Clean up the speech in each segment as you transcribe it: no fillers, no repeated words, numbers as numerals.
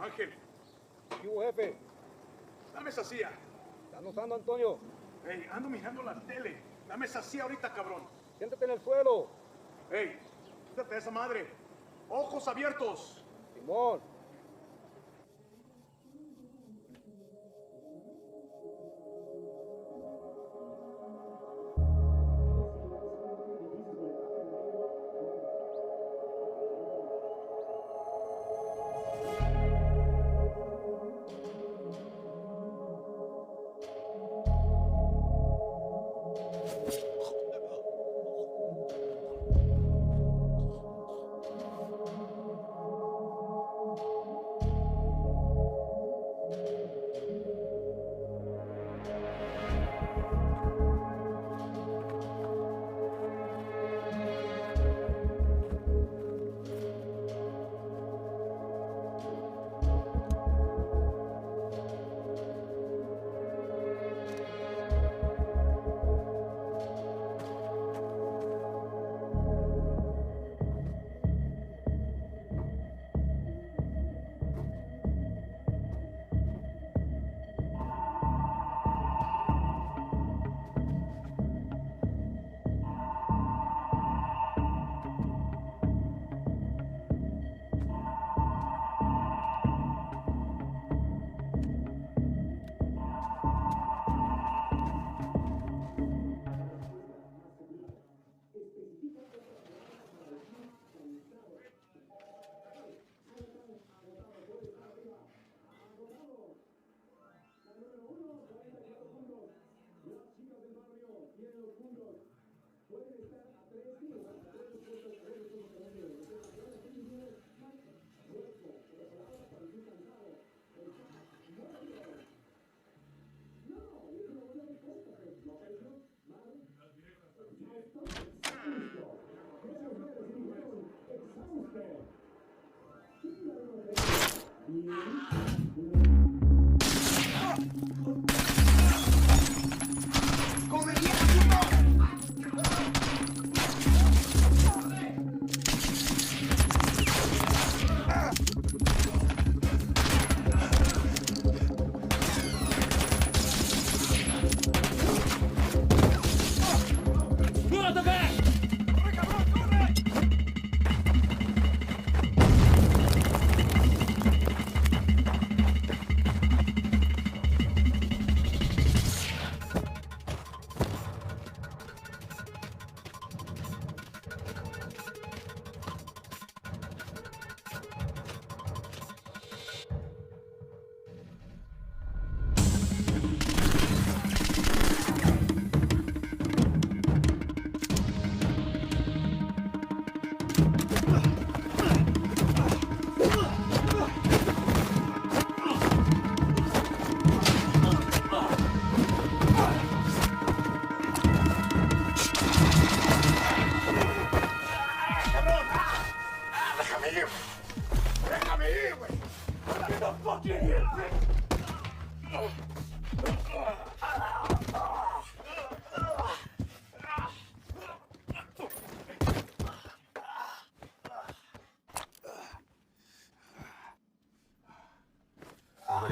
Ángel. ¿Qué hubo, jefe? Dame esa silla. ¿Estás notando, Antonio? Hey, ando mirando la tele. Dame esa silla ahorita, cabrón. Siéntate en el suelo. Hey, quítate esa madre. Ojos abiertos. Simón.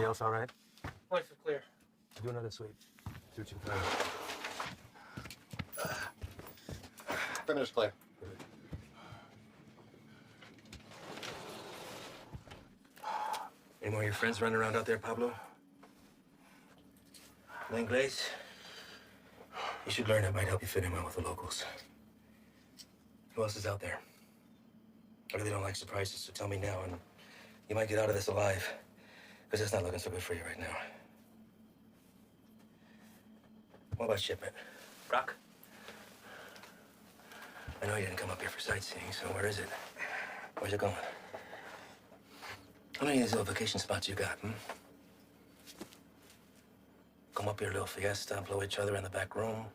Everybody else all right? Points are clear. Do another sweep. See what you can find. Perimeter's clear. Any more of your friends running around out there, Pablo? Inglés? You should learn. It might help you fit in well with the locals. Who else is out there? I really don't like surprises, so tell me now, and you might get out of this alive. Because it's not looking so good for you right now. What about shipment? Rock? I know you didn't come up here for sightseeing, so where is it? Where's it going? How many of these little vacation spots you got, Come up here, little fiesta, blow each other in the back room.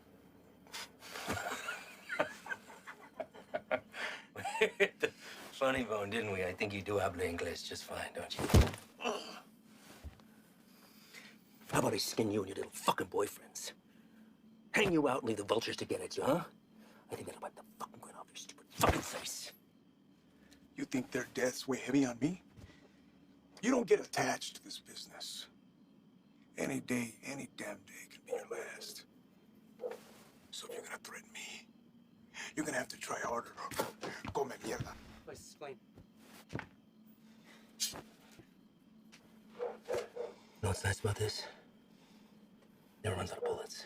Funny bone, didn't we? I think you do habla English just fine, don't you? How about I skin you and your little fucking boyfriends? Hang you out and leave the vultures to get at you, huh? I think that'll wipe the fucking grin off your stupid fucking face. You think their deaths weigh heavy on me? You don't get attached to this business. Any day, any damn day can be your last. So if you're gonna threaten me, you're gonna have to try harder. Come mierda. Let's explain. You know what's nice about this? Never runs out of bullets.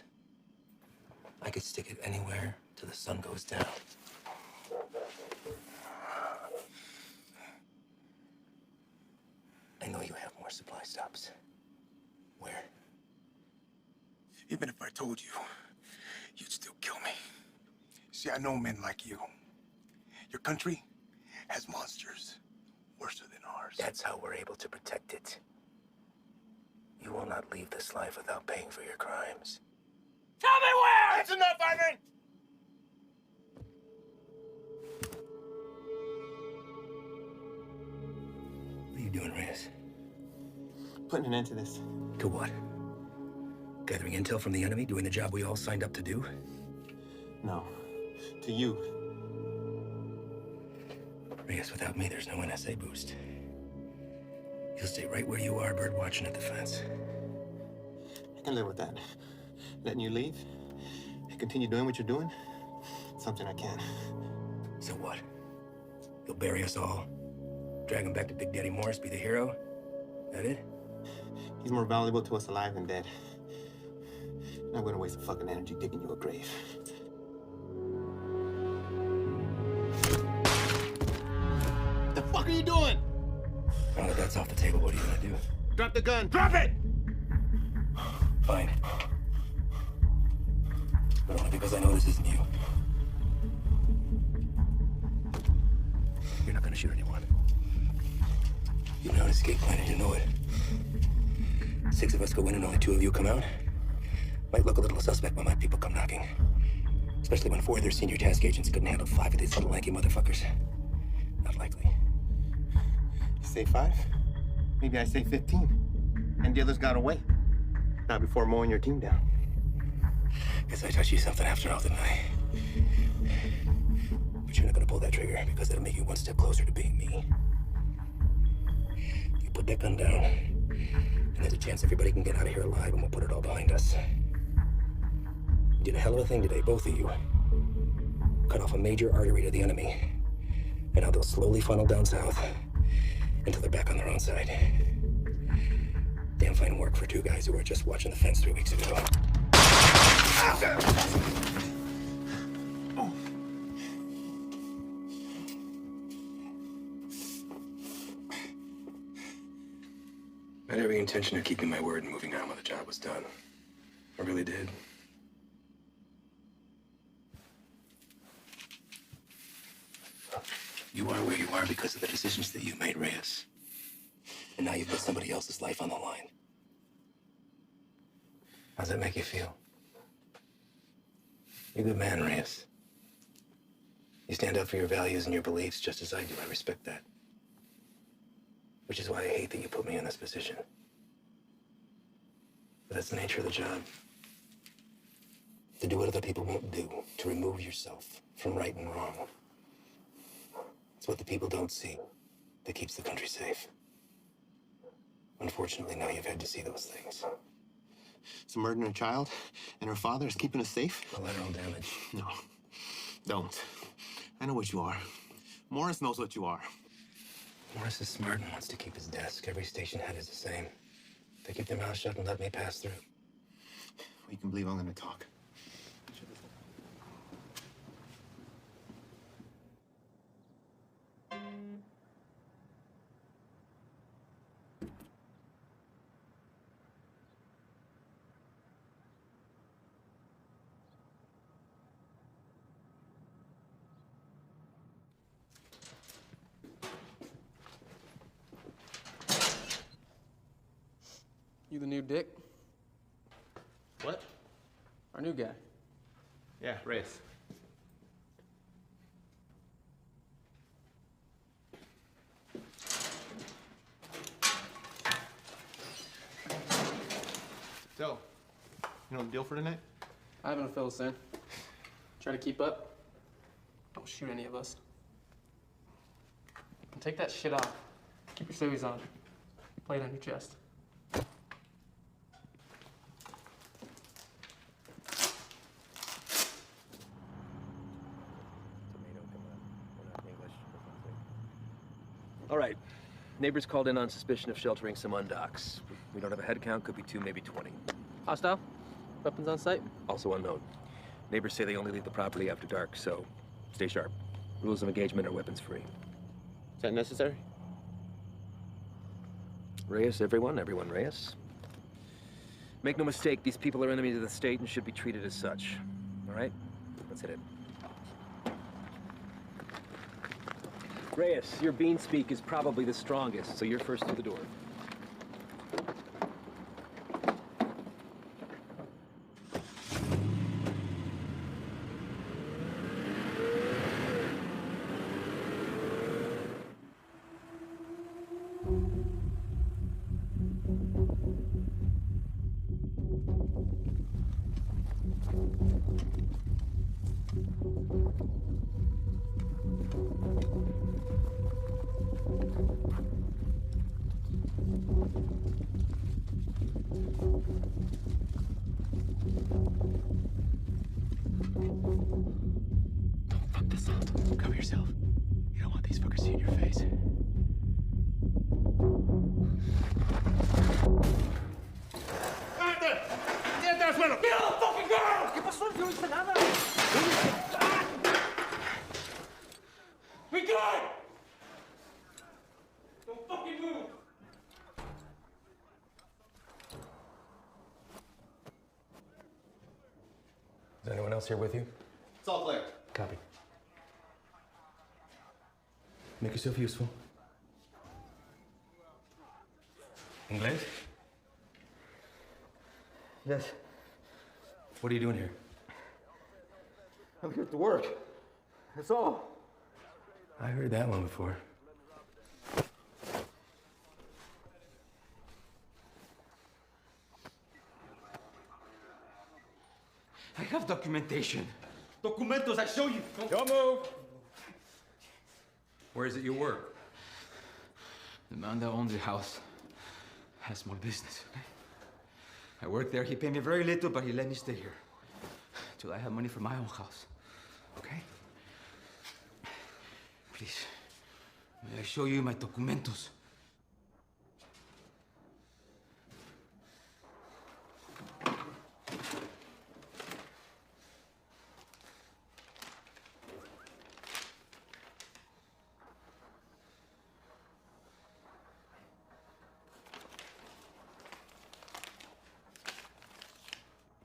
I could stick it anywhere till the sun goes down. I know you have more supply stops. Where? Even if I told you, you'd still kill me. See, I know men like you. Your country has monsters worse than ours. That's how we're able to protect it. You will not leave this life without paying for your crimes. Tell me where! That's enough, Ivan! What are you doing, Reyes? Putting an end to this. To what? Gathering intel from the enemy, doing the job we all signed up to do? No. To you. Reyes, without me, there's no NSA boost. You'll stay right where you are, bird watching at the fence. I can live with that. Letting you leave and continue doing what you're doing, something I can. So what? You'll bury us all? Drag him back to Big Daddy Morris, be the hero? That it? He's more valuable to us alive than dead. I'm not gonna waste the fucking energy digging you a grave. The fuck are you doing? Now that that's off the table, what are you gonna do? Drop the gun. Drop it! Fine. But only because I know this isn't you. You're not gonna shoot anyone. You know an escape plan and you know it. 6 of us go in and only 2 of you come out. Might look a little suspect when my people come knocking. Especially when 4 of their senior task agents couldn't handle 5 of these little lanky motherfuckers. Not likely. You say 5? Maybe I say 15. And the others got away. Not before mowing your team down. Guess I taught you something after all, didn't I? But you're not gonna pull that trigger because it'll make you 1 step closer to being me. You put that gun down, and there's a chance everybody can get out of here alive and we'll put it all behind us. You did a hell of a thing today, both of you. Cut off a major artery to the enemy. And now they'll slowly funnel down south until they're back on their own side. Damn fine work for 2 guys who were just watching the fence 3 weeks ago. I had every intention of keeping my word and moving on when the job was done. I really did. You are where you are because of the decisions that you made, Reyes. And now you've put somebody else's life on the line. How's that make you feel? You're a good man, Reyes. You stand up for your values and your beliefs just as I do. I respect that. Which is why I hate that you put me in this position. But that's the nature of the job. To do what other people won't do. To remove yourself from right and wrong. It's what the people don't see that keeps the country safe. Unfortunately, now you've had to see those things. So murdering a child and her father is keeping us safe? Collateral damage. No. Don't. I know what you are. Morris knows what you are. Morris is smart and wants to keep his desk. Every station head is the same. They keep their mouths shut and let me pass through. Well, you can believe I'm gonna talk. You the new Dick? What? Our new guy. Yeah, Reyes. So, you know the deal for tonight? I haven't fill us in. Try to keep up. Don't shoot any of us. And take that shit off. Keep your civvies on. Play it on your chest. All right. Neighbors called in on suspicion of sheltering some undocks. We don't have a head count, could be 2, maybe 20. Hostile? Weapons on site? Also unknown. Neighbors say they only leave the property after dark, so stay sharp. Rules of engagement are weapons free. Is that necessary? Reyes, everyone Reyes. Make no mistake, these people are enemies of the state and should be treated as such. All right? Let's hit it. Reyes, your bean speak is probably the strongest, so you're first through the door. Fuck this up. Cover yourself. You don't want these fuckers seeing your face. Is anyone else here with you? It's all clear. Copy. Make yourself useful. Inglés? Yes. What are you doing here? I'm here to work. That's all. I heard that one before. I have documentation. Documentos, I show you. Don't move. Where is it you work? The man that owns the house has small business, okay? I work there. He paid me very little, but he let me stay here till I have money for my own house, okay? Please, may I show you my documentos?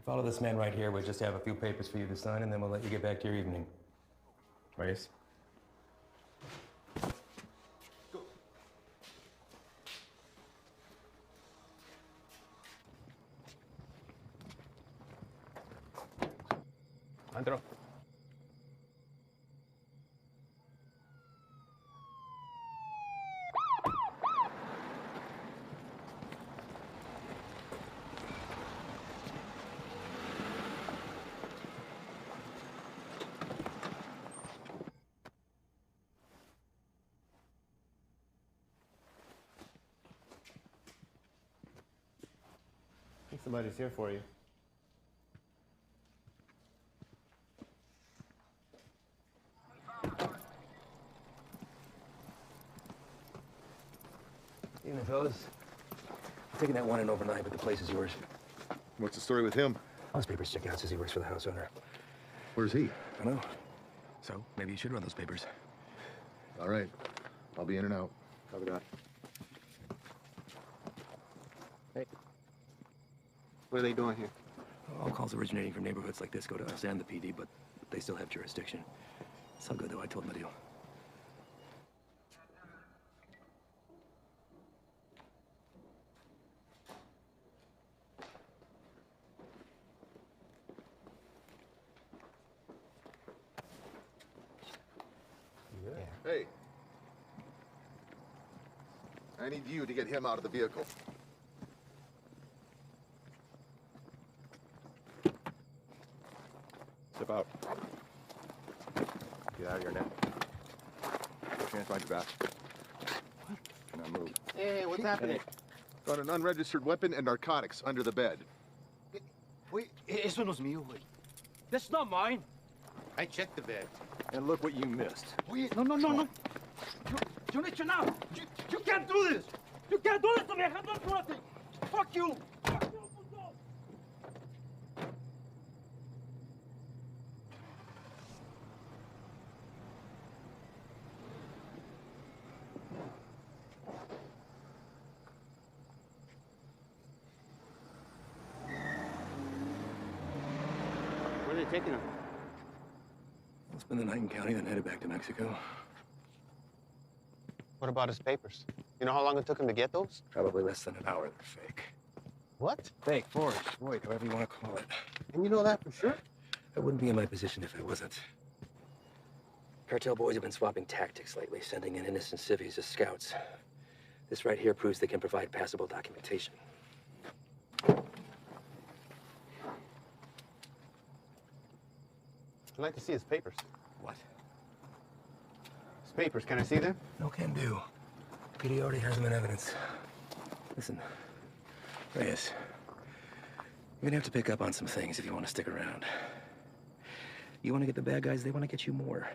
Follow this man right here. We'll just have a few papers for you to sign, and then we'll let you get back to your evening. Reyes? Go. Andro. I think somebody's here for you. Evening, fellas. I'm taking that one in overnight, but the place is yours. What's the story with him? All his papers check out, says he works for the house owner. Where's he? I know. So, maybe you should run those papers. All right. I'll be in and out. Copy that. Hey. What are they doing here? All calls originating from neighborhoods like this go to us and the PD, but they still have jurisdiction. It's all good, though. I told them the deal. Hey. I need you to get him out of the vehicle. Step out. Get out of here now. Put your hands behind your back. What? Now move. Hey, what's happening? Found an unregistered weapon and narcotics under the bed. Wait, eso no es mío, güey. That's not mine. I checked the bed. And look what you missed. Oye, no. Yo no he hecho nada. You can't do this. You can't do this to me. I have not do nothing. Fuck you. Fuck you, puto. Where are they taking him? We'll spend the night in county, then headed back to Mexico. What about his papers? You know how long it took him to get those? Probably less than an hour. They're fake. What? Fake, forged, void, however you want to call it. And you know that for sure? I wouldn't be in my position if I wasn't. Cartel boys have been swapping tactics lately, sending in innocent civvies as scouts. This right here proves they can provide passable documentation. I'd like to see his papers. What? His papers, can I see them? No can do. PD already has them in evidence. Listen, Reyes, you're gonna have to pick up on some things if you want to stick around. You want to get the bad guys, they want to get you more.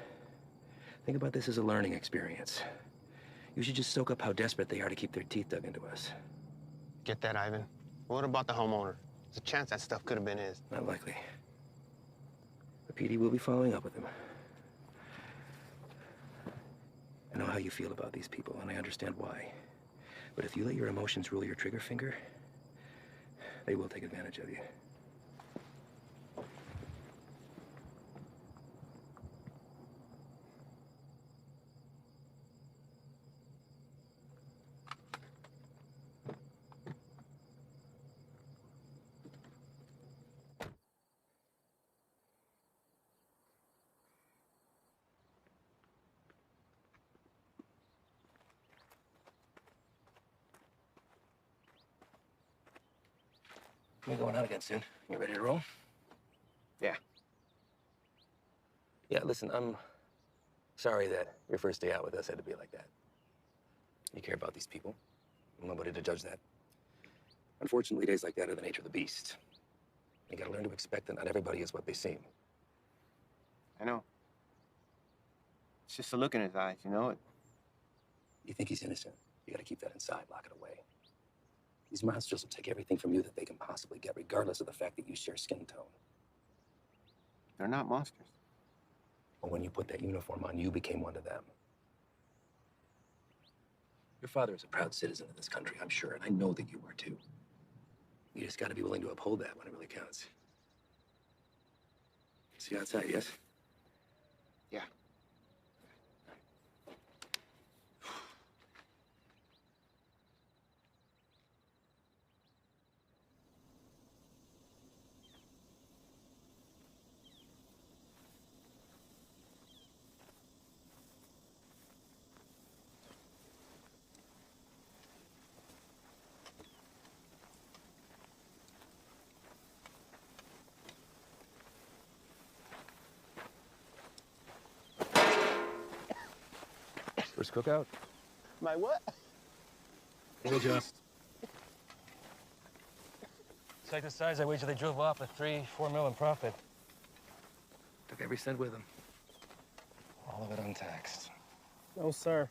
Think about this as a learning experience. You should just soak up how desperate they are to keep their teeth dug into us. Get that, Ivan. What about the homeowner? There's a chance that stuff could have been his. Not likely. The PD will be following up with him. I know how you feel about these people, and I understand why. But if you let your emotions rule your trigger finger, they will take advantage of you. We're going out again soon. You ready to roll? Yeah. Yeah, listen, I'm sorry that your first day out with us had to be like that. You care about these people. I'm nobody to judge that. Unfortunately, days like that are the nature of the beast. You gotta learn to expect that not everybody is what they seem. I know. It's just a look in his eyes, you know? You think he's innocent. You gotta keep that inside, lock it away. These monsters will take everything from you that they can possibly get, regardless of the fact that you share skin tone. They're not monsters. But when you put that uniform on, you became one of them. Your father is a proud citizen of this country, I'm sure, and I know that you are too. You just gotta be willing to uphold that when it really counts. See you outside, yes? Yeah. First cookout? My what? We'll adjust. Like the size, I wager they drove off with 3-4 mil in profit. Took every cent with them. All of it untaxed. No, sir.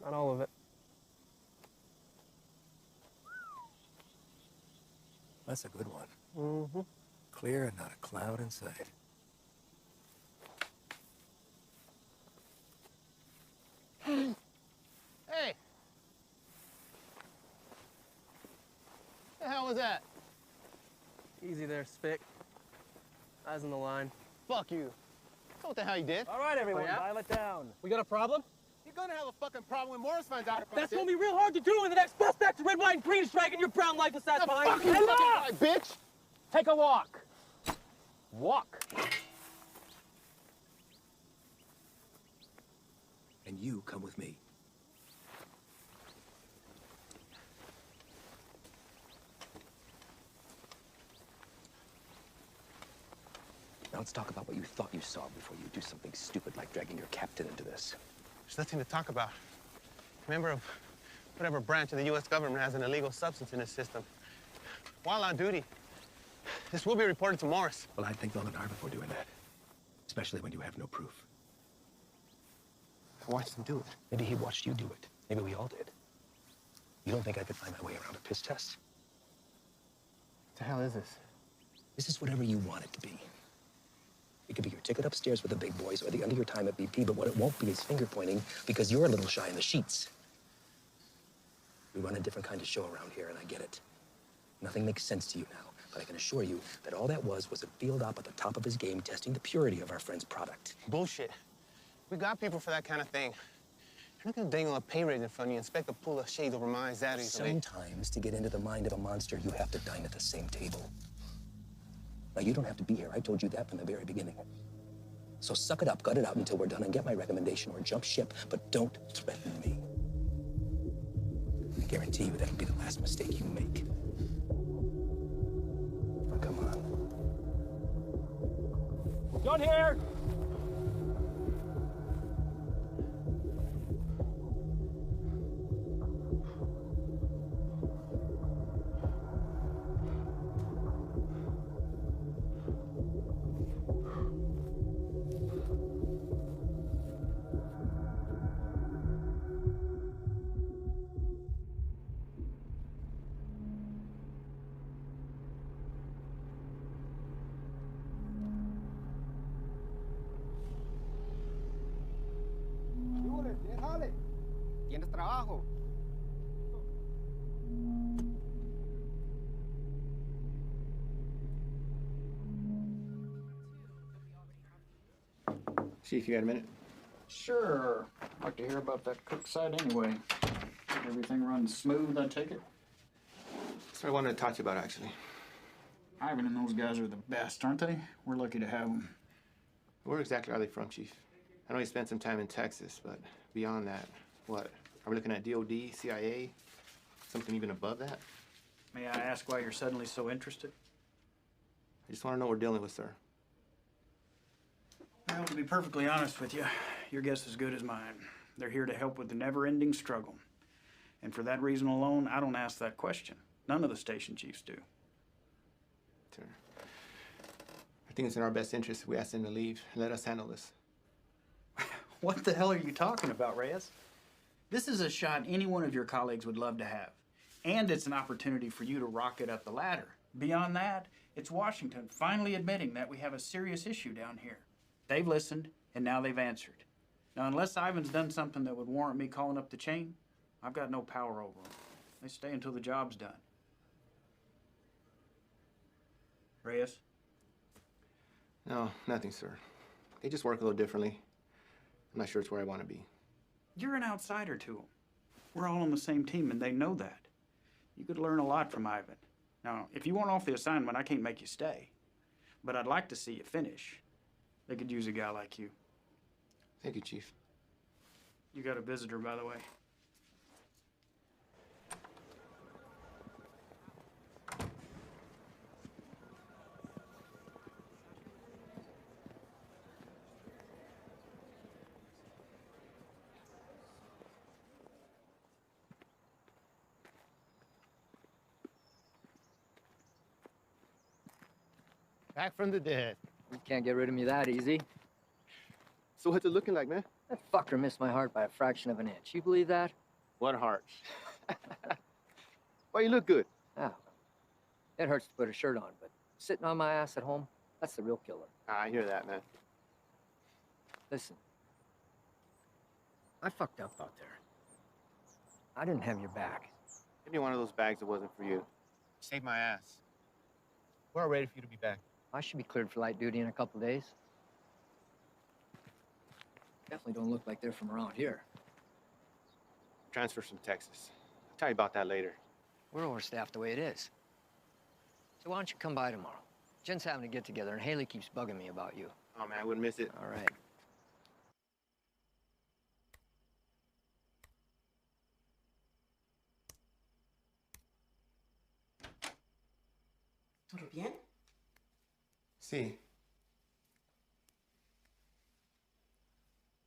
Not all of it. That's a good one. Mm-hmm. Clear and not a cloud in sight. Hey! The hell was that? Easy there, Spick. Eyes on the line. Fuck you. That's what the hell you did. All right, everyone, Oh, yeah? dial it down. We got a problem? You're gonna have a fucking problem when Morris finds out about That's this. gonna be real hard to do when the next suspect's a red, white, and green striking your brown life is The behind. fuck you fucking guy, bitch! Take a walk. Walk. And you come with me. Now let's talk about what you thought you saw before you do something stupid like dragging your captain into this. There's nothing to talk about. Remember, whatever branch of the U.S. government has an illegal substance in its system. While on duty, this will be reported to Morris. Well, I'd think long and hard before doing that. Especially when you have no proof. I watched him do it. Maybe he watched you do it. Maybe we all did. You don't think I could find my way around a piss test? What the hell is this? This is whatever you want it to be. It could be your ticket upstairs with the big boys or the end of your time at BP, but what it won't be is finger pointing because you're a little shy in the sheets. We run a different kind of show around here, and I get it. Nothing makes sense to you now, but I can assure you that all that was a field op at the top of his game testing the purity of our friend's product. Bullshit. We got people for that kind of thing. You're not gonna dangle a pay raise in front of you and expect to pull a shade over my eyes that easily. Sometimes, to get into the mind of a monster, you have to dine at the same table. Now, you don't have to be here. I told you that from the very beginning. So suck it up, gut it out until we're done and get my recommendation or jump ship, but don't threaten me. I guarantee you that'll be the last mistake you make. Now, come on. John here! Tienes trabajo. Chief, you got a minute? Sure. I'd like to hear about that cook site anyway. Everything runs smooth, I take it? That's what I wanted to talk to you about, actually. Ivan and those guys are the best, aren't they? We're lucky to have them. Where exactly are they from, Chief? I know you spent some time in Texas, but beyond that, what? Are we looking at DOD, CIA, something even above that? May I ask why you're suddenly so interested? I just want to know what we're dealing with, sir. Well, to be perfectly honest with you, your guess is as good as mine. They're here to help with the never-ending struggle. And for that reason alone, I don't ask that question. None of the station chiefs do. Sir, I think it's in our best interest if we ask them to leave and let us handle this. What the hell are you talking about, Reyes? This is a shot any one of your colleagues would love to have. And it's an opportunity for you to rocket up the ladder. Beyond that, it's Washington finally admitting that we have a serious issue down here. They've listened, and now they've answered. Now, unless Ivan's done something that would warrant me calling up the chain, I've got no power over them. They stay until the job's done. Reyes? No, nothing, sir. They just work a little differently. I'm not sure it's where I want to be. You're an outsider to them. We're all on the same team, and they know that. You could learn a lot from Ivan. Now, if you want off the assignment, I can't make you stay. But I'd like to see you finish. They could use a guy like you. Thank you, Chief. You got a visitor, by the way. Back from the dead. You can't get rid of me that easy. So what's it looking like, man? That fucker missed my heart by a fraction of an inch. You believe that? What heart? Why, you look good. Oh. It hurts to put a shirt on, but sitting on my ass at home, that's the real killer. I hear that, man. Listen. I fucked up out there. I didn't have your back. Give me one of those bags that wasn't for you. Saved my ass. We're all ready for you to be back. I should be cleared for light duty in a couple days. Definitely don't look like they're from around here. Transfers from Texas. I'll tell you about that later. We're overstaffed the way it is. So why don't you come by tomorrow? Jen's having a get-together, and Haley keeps bugging me about you. Oh, man, I wouldn't miss it. All right. ¿Todo bien? Sí.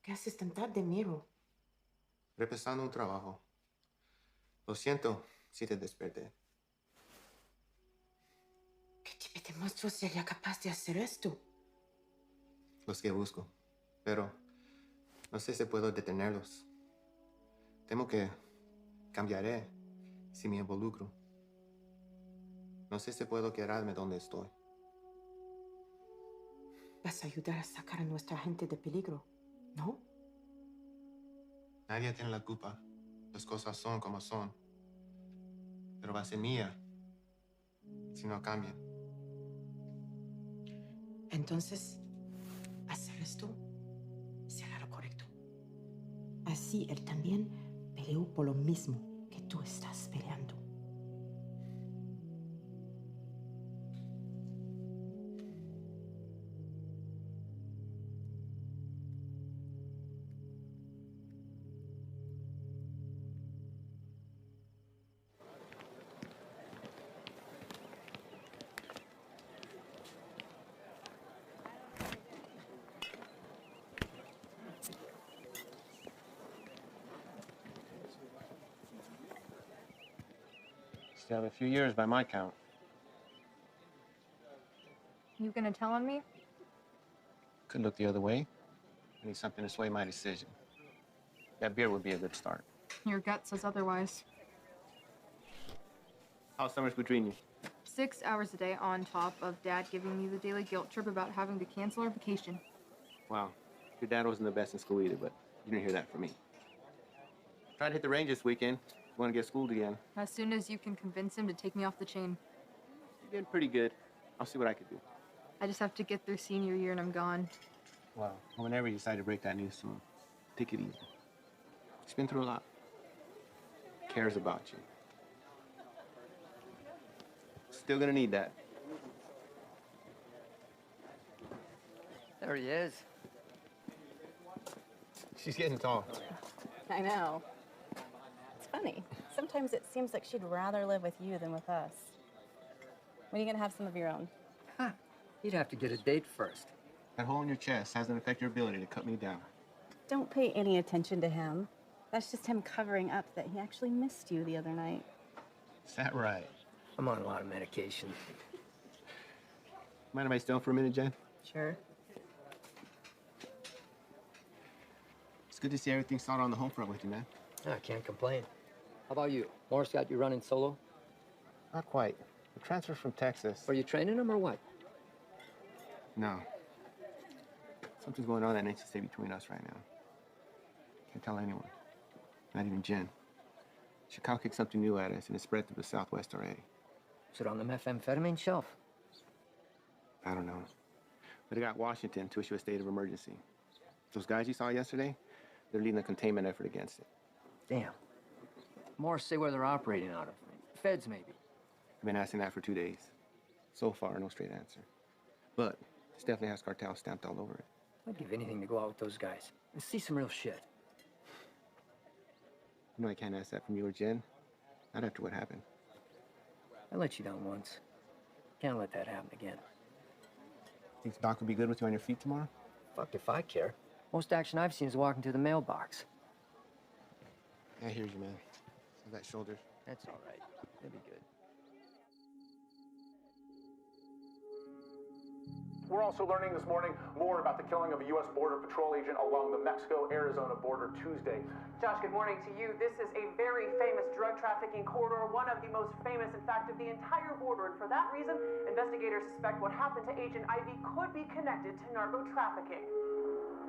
¿Qué haces tan tarde, Miro? Repasando un trabajo. Lo siento si te desperté. ¿Qué tipo de monstruo sería capaz de hacer esto? Los que busco. Pero no sé si puedo detenerlos. Temo que cambiaré si me involucro. No sé si puedo quedarme donde estoy. Vas a ayudar a sacar a nuestra gente de peligro, ¿no? Nadie tiene la culpa. Las cosas son como son. Pero va a ser mía si no cambian. Entonces, hacer esto será lo correcto. Así él también peleó por lo mismo que tú estás peleando. Still have a few years by my count. You gonna tell on me? Could look the other way. I need something to sway my decision. That beer would be a good start. Your gut says otherwise. How's summers between you? 6 hours a day on top of Dad giving me the daily guilt trip about having to cancel our vacation. Wow. Your dad wasn't the best in school either, but you didn't hear that from me. Tried to hit the range this weekend. Want to get schooled again. As soon as you can convince him to take me off the chain. You're getting pretty good. I'll see what I can do. I just have to get through senior year and I'm gone. Well, whenever you decide to break that news to him, take it easy. He's been through a lot. Cares about you. Still gonna need that. There he is. She's getting tall. I know. It's funny. Sometimes it seems like she'd rather live with you than with us. When are you gonna have some of your own? Huh. You'd have to get a date first. That hole in your chest hasn't affected your ability to cut me down. Don't pay any attention to him. That's just him covering up that he actually missed you the other night. Is that right? I'm on a lot of medication. Mind if I stay on for a minute, Jen? Sure. It's good to see everything started on the home front with you, man. I can't complain. How about you? Morris got you running solo? Not quite. The transfer from Texas. Are you training him or what? No. Something's going on that needs to stay between us right now. Can't tell anyone. Not even Jen. Chicago kicked something new at us, and it spread through the Southwest already. Is it on the methamphetamine shelf? I don't know. But it got Washington to issue a state of emergency. Those guys you saw yesterday, they're leading a containment effort against it. Damn. Morris say where they're operating out of. Feds, maybe. I've been asking that for 2 days. So far, no straight answer. But this definitely has cartel stamped all over it. I'd give anything to go out with those guys and see some real shit. You know I can't ask that from you or Jen. Not after what happened. I let you down once. Can't let that happen again. Think the doc will be good with you on your feet tomorrow? Fuck if I care. Most action I've seen is walking to the mailbox. I hear you, man. That shoulder. That's all right. It'll be good. We're also learning this morning more about the killing of a U.S. Border Patrol agent along the Mexico-Arizona border Tuesday. Josh, good morning to you. This is a very famous drug trafficking corridor, one of the most famous, in fact, of the entire border. And for that reason, investigators suspect what happened to Agent Ivy could be connected to narco trafficking.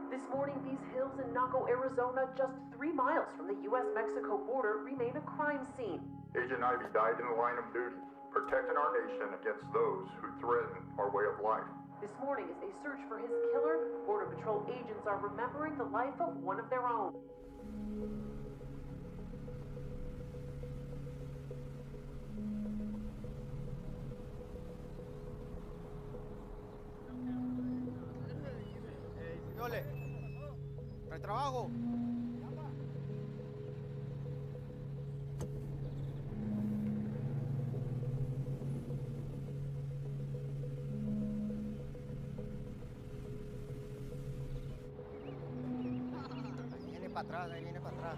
This morning, these hills in Naco, Arizona, just 3 miles from the U.S.-Mexico border, remain a crime scene. Agent Ivy died in the line of duty, protecting our nation against those who threaten our way of life. This morning, as they search for his killer, Border Patrol agents are remembering the life of one of their own. Señores, el trabajo. Ahí viene para atrás.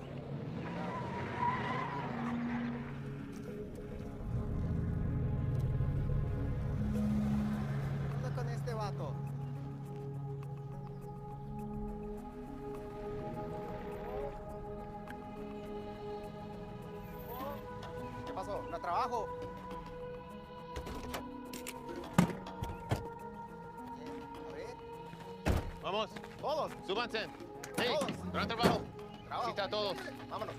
trabajo. Vamos. Todos. Súbanse. Hey, Todos. gran trabajo. Trabajo. Cita a todos. Vámonos.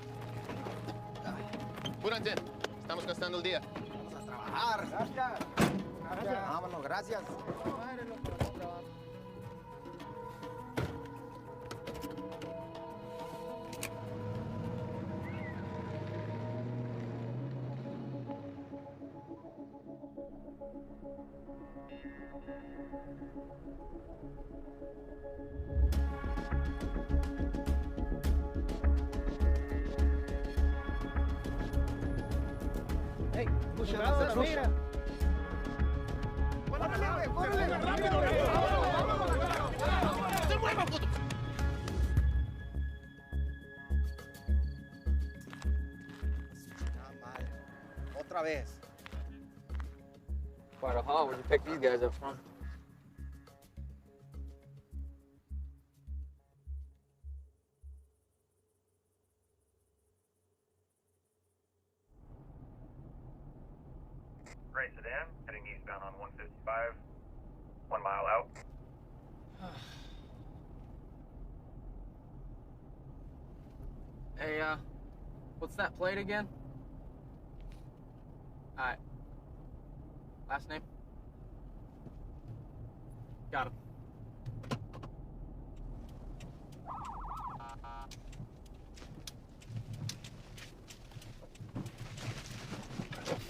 Apúrense. Estamos gastando el día. Vamos a trabajar. Gracias. Vámonos, gracias. Hey, Cuidado, mira. ¡Se muevan, puto! Otra vez. Quite a haul when you pick these guys up from. Gray sedan, heading eastbound on 155, 1 mile out. Hey, what's that plate again? Alright. Last name? Got him.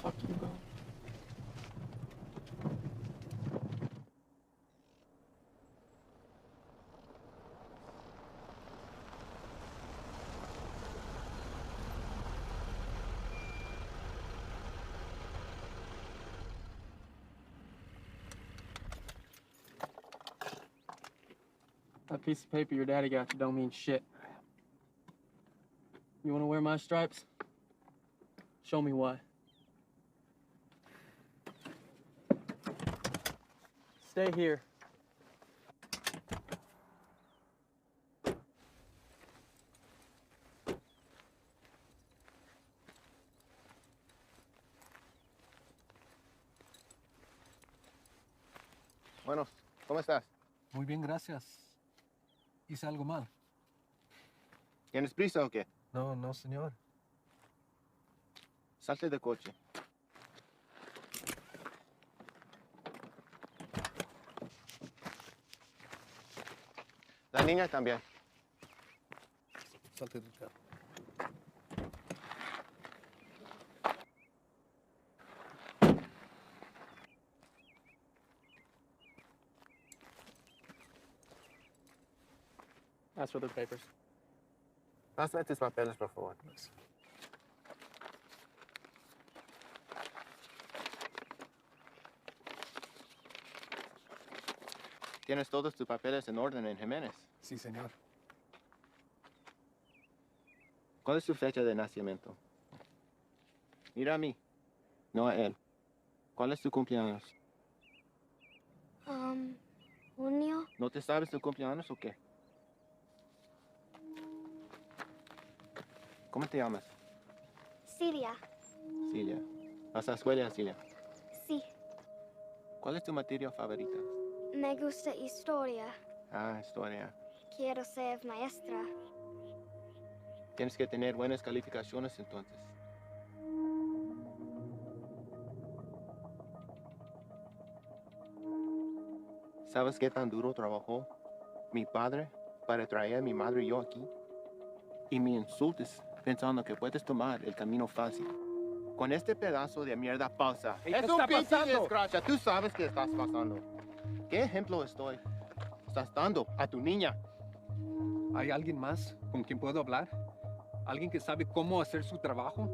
Fuck you, bro. That piece of paper your daddy got you don't mean shit. You wanna wear my stripes? Show me why. Stay here. Bueno, ¿cómo estás? Muy bien, gracias. ¿Hice algo mal? ¿Tienes prisa o qué? No, no, señor. Salte del coche. La niña también. Salte del carro. Ask for their papers. Pásame tus papeles, por favor. ¿Tienes todos tus papeles en orden en Jiménez? Sí, señor. ¿Cuál es tu fecha de nacimiento? Mira a mí, no a él. ¿Cuál es tu cumpleaños? Junio. ¿No te sabes tu cumpleaños o qué? ¿Cómo te llamas? Cilia. Cilia. ¿Vas a la escuela, Cilia? Sí. ¿Cuál es tu materia favorita? Me gusta historia. Ah, historia. Quiero ser maestra. Tienes que tener buenas calificaciones entonces. ¿Sabes qué tan duro trabajó mi padre para traer a mi madre y yo aquí? Y me insultes pensando que puedes tomar el camino fácil. Con este pedazo de mierda falsa. Hey, es ¿qué un está pinche pasando? desgracia. Tú sabes qué estás pasando. ¿Qué ejemplo estás dando a tu niña? ¿Hay alguien más con quien puedo hablar? ¿Alguien que sabe cómo hacer su trabajo?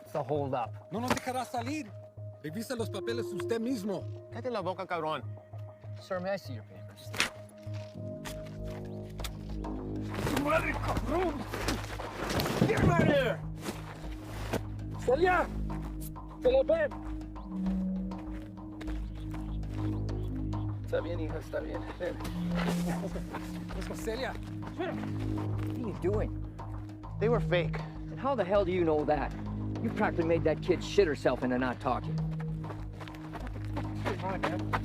It's a hold up. No nos dejará salir. Revisa los papeles usted mismo. Cállate la boca, cabrón. Sir, may I see your papers? ¡Madre, cabrón! ¡Get him out of here! ¡Celia! ¡Celia, ven! Está bien, hija, está bien. Ven. Let's go, Celia. What are you doing? They were fake. And how the hell do you know that? You practically made that kid shit herself into not talking. Come on, Dad.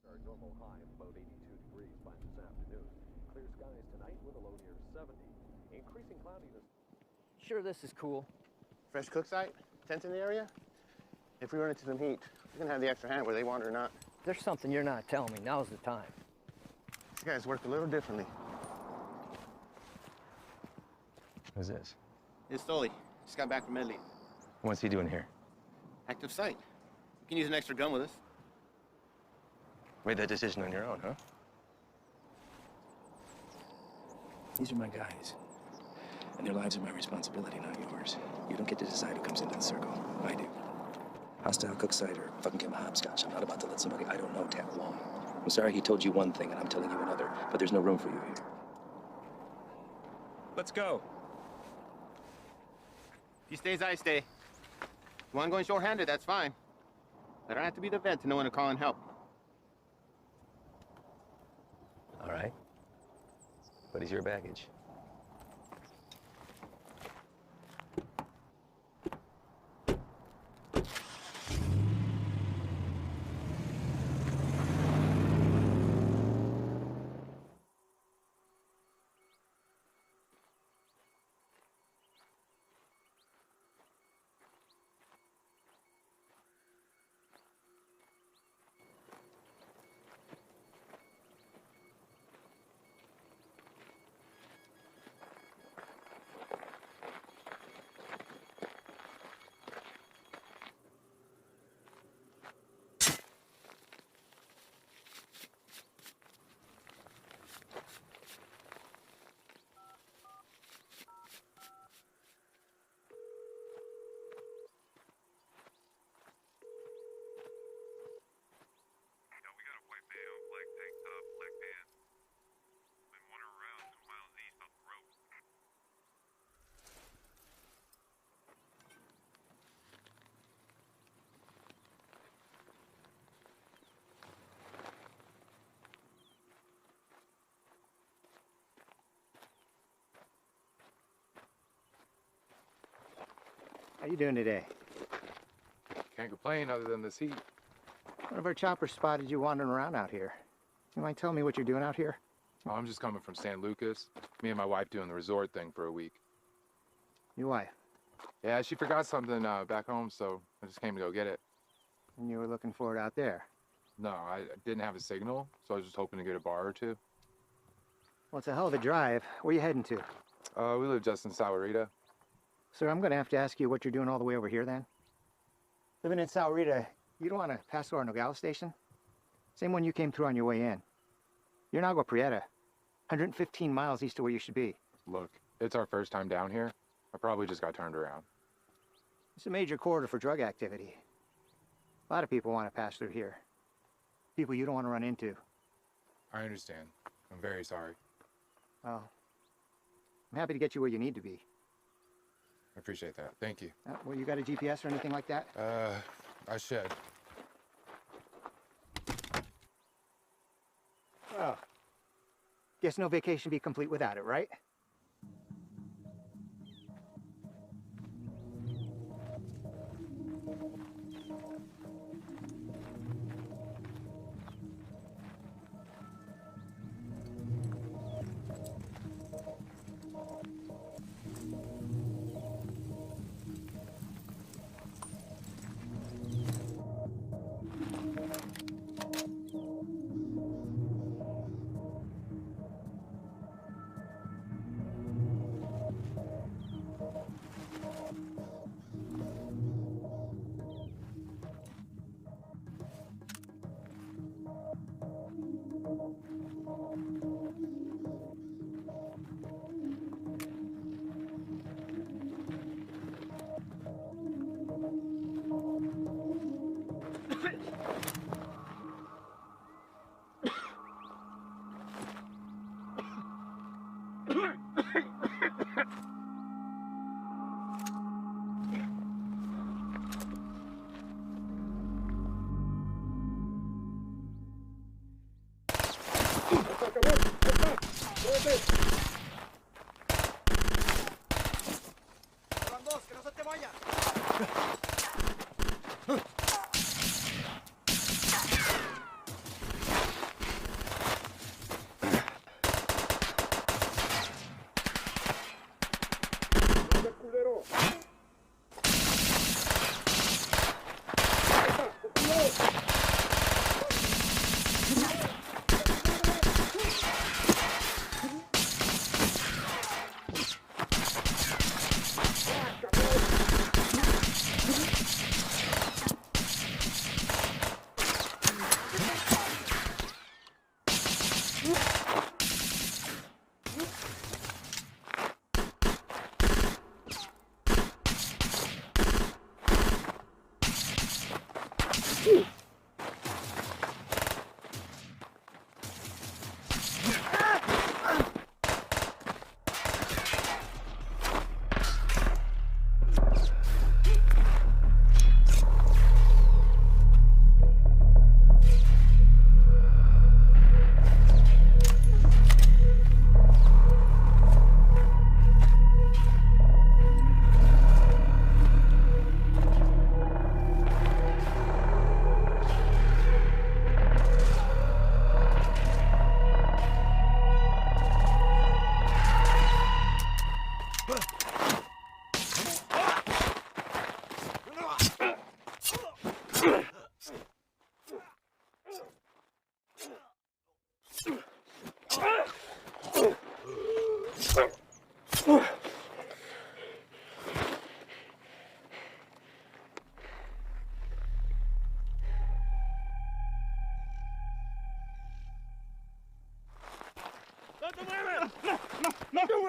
Our normal high of about 82 degrees by this afternoon. Clear skies tonight with a low near 70. Increasing cloudiness. Sure, this is cool. Fresh cook site? Tents in the area? If we run into some heat, we're gonna have the extra hand whether they want it or not. There's something you're not telling me. Now's the time. These guys work a little differently. Who's this? It's Stoli. Just got back from Italy. What's he doing here? Active site. We can use an extra gun with us. Made that decision on your own, huh? These are my guys. And their lives are my responsibility, not yours. You don't get to decide who comes into the circle. I do. Hostile cook site or fucking give a hopscotch. I'm not about to let somebody I don't know tag along. I'm sorry he told you one thing and I'm telling you another, but there's no room for you here. Let's go. If he stays, I stay. If you want going short-handed, that's fine. I don't have to be the vet to know when to call in help. All right. But he's your baggage. How you doing today? Can't complain other than this heat. One of our choppers spotted you wandering around out here. You mind telling me what you're doing out here? Oh, I'm just coming from San Lucas. Me and my wife doing the resort thing for a week. Your wife? Yeah, she forgot something back home, so I just came to go get it. And you were looking for it out there? No, I didn't have a signal, so I was just hoping to get a bar or two. Well, it's a hell of a drive. Where you heading to? We live just in Sahuarita. Sir, I'm going to have to ask you what you're doing all the way over here, then. Living in Sahuarita, you don't want to pass through our Nogales station? Same one you came through on your way in. You're in Agua Prieta, 115 miles east of where you should be. Look, it's our first time down here. I probably just got turned around. It's a major corridor for drug activity. A lot of people want to pass through here. People you don't want to run into. I understand. I'm very sorry. Well, I'm happy to get you where you need to be. I appreciate that. Thank you. Well, you got a GPS or anything like that? I should. Well, guess no vacation be complete without it, right?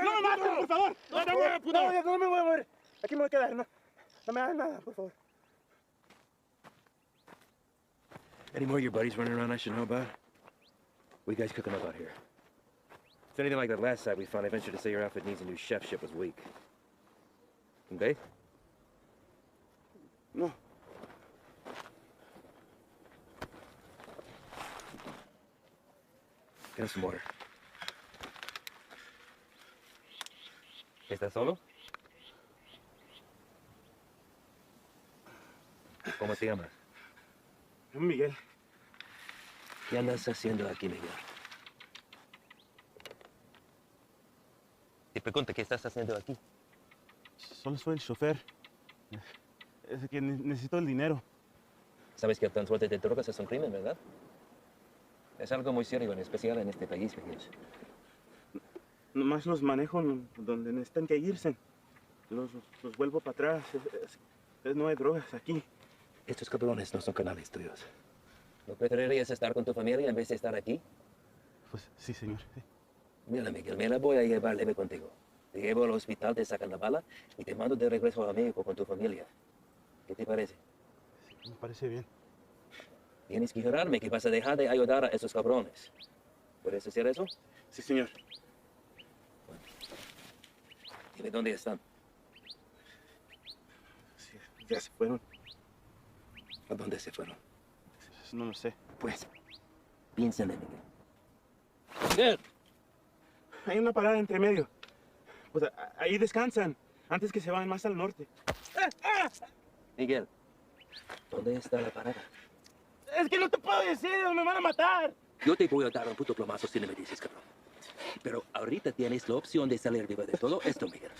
¡No me mates, por favor! ¡No te muevas, puto! No me voy a mover. Aquí me voy a quedar. No me hagas nada, por favor. Any more of your buddies running around I should know about? What are you guys cooking up out here? If anything like that last site we found, I venture to say your outfit needs a new chef. Ship was weak. Okay? No. Get us some water. ¿Estás solo? ¿Cómo te llamas? Miguel. ¿Qué andas haciendo aquí, Miguel? Te pregunto, ¿qué estás haciendo aquí? Solo soy el chofer. Es que necesito el dinero. Sabes que el transporte de drogas es un crimen, ¿verdad? Es algo muy serio, en especial en este país, Miguel. Nomás los manejo donde necesitan que irse. Los vuelvo para atrás. No hay drogas aquí. Estos cabrones no son canales tuyos. ¿No preferirías estar con tu familia en vez de estar aquí? Pues sí, señor. Sí. Mira, Miguel, me la voy a llevar leve contigo. Te llevo al hospital, te sacan la bala y te mando de regreso a México con tu familia. ¿Qué te parece? Sí, me parece bien. Tienes que jurarme que vas a dejar de ayudar a esos cabrones. ¿Puedes hacer eso? Sí, señor. Bueno. Dime dónde están. Sí, ya se fueron. ¿A dónde se fueron? No lo sé. Pues, piénsale, Miguel. ¡Miguel! Hay una parada entre medio. Pues ahí descansan, antes que se vayan más al norte. Miguel, ¿dónde está la parada? Es que no te puedo decir, me van a matar. Yo te voy a dar un puto plomazo si no me dices, cabrón. Pero ahorita tienes la opción de salir viva de todo esto, Miguel.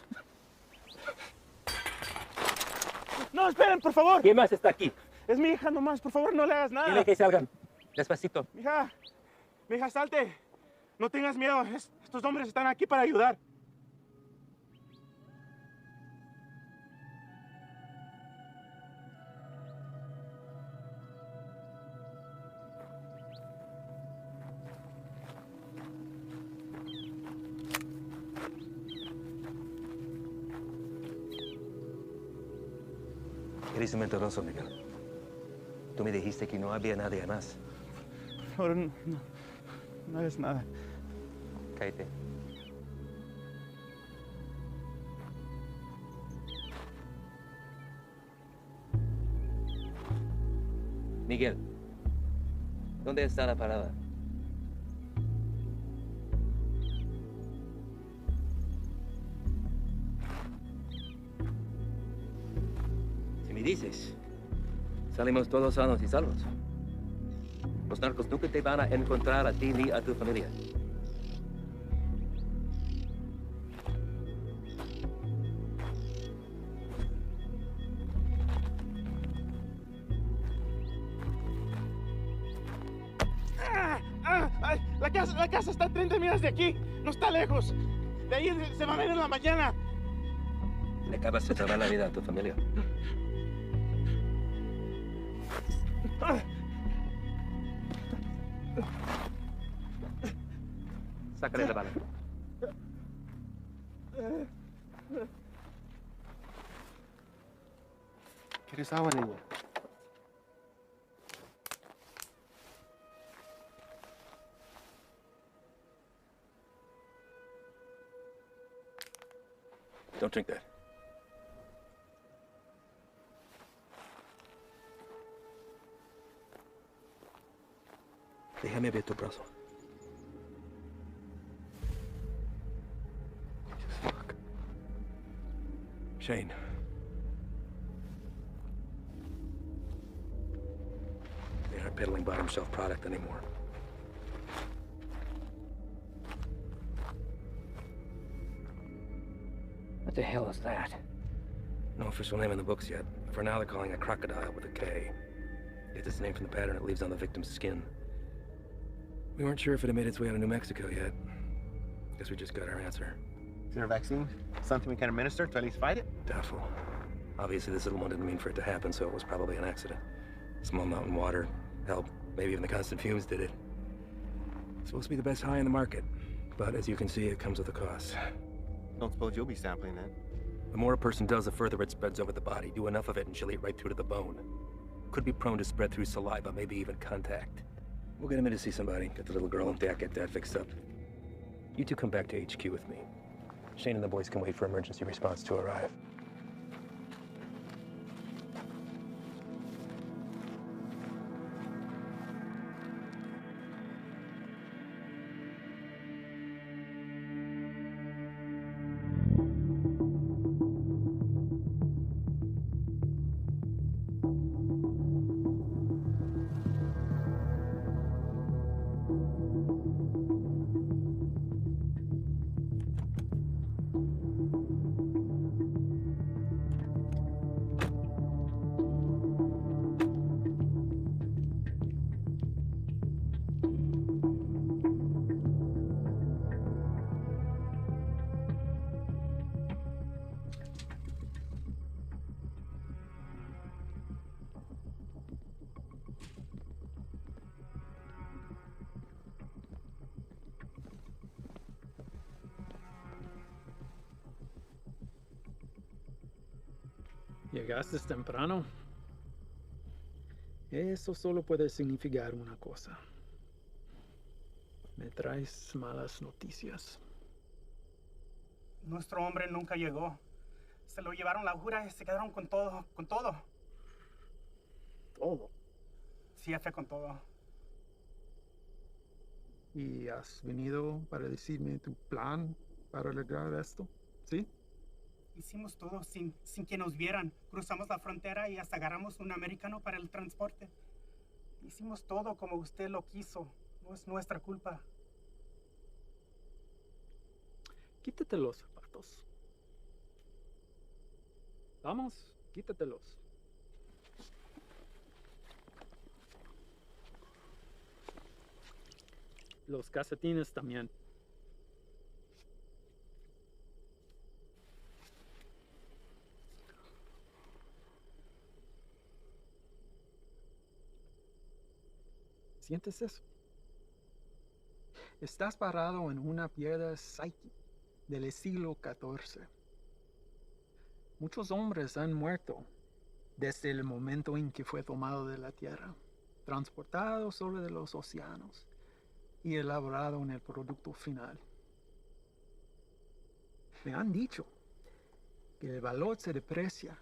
No, esperen, por favor. ¿Quién más está aquí? Es mi hija nomás, por favor, no le hagas nada. Dile que salgan. Despacito. Mi hija, salte. No tengas miedo, estos hombres están aquí para ayudar. Eres un mentiroso, Miguel. Tú me dijiste que no había nadie más. Por favor, no hagas nada. Cállate. Miguel, ¿dónde está la parada? me dices? Salimos todos sanos y salvos. Los narcos nunca te van a encontrar a ti ni a tu familia. Ay, la casa está a 30 millas de aquí. No está lejos. De ahí se va a ver en la mañana. Le acabas de salvar la vida a tu familia. Sácale la bala. ¿Quieres agua, niña? Don't drink that. Déjame ver tu brazo. Fuck. Shane. They aren't peddling bottom shelf product anymore. What the hell is that? No official name in the books yet. For now, they're calling it crocodile with a K. Gets its name from the pattern it leaves on the victim's skin. We weren't sure if it had made its way out of New Mexico yet. Guess we just got our answer. Is there a vaccine? Something we can administer to at least fight it? Doubtful. Obviously, this little one didn't mean for it to happen, so it was probably an accident. Small mountain water. Hell, maybe even the constant fumes did it. It's supposed to be the best high in the market. But as you can see, it comes with a cost. Don't suppose you'll be sampling then? The more a person does, the further it spreads over the body. Do enough of it and she'll eat right through to the bone. Could be prone to spread through saliva, maybe even contact. We'll get him in to see somebody. Get the little girl and Dak, get that fixed up. You two come back to HQ with me. Shane and the boys can wait for emergency response to arrive. Llegaste temprano. Eso solo puede significar una cosa. Me traes malas noticias. Nuestro hombre nunca llegó. Se lo llevaron la jura y se quedaron con todo, con todo. ¿Todo? Sí, jefe, con todo. ¿Y has venido para decirme tu plan para lograr esto? ¿Sí? Hicimos todo sin que nos vieran. Cruzamos la frontera y hasta agarramos un americano para el transporte. Hicimos todo como usted lo quiso. No es nuestra culpa. Quítate los zapatos. Vamos, quítatelos. Los calcetines también. ¿Sientes eso? Estás parado en una piedra Psyche del siglo XIV. Muchos hombres han muerto desde el momento en que fue tomado de la tierra, transportado sobre los océanos y elaborado en el producto final. Me han dicho que el valor se deprecia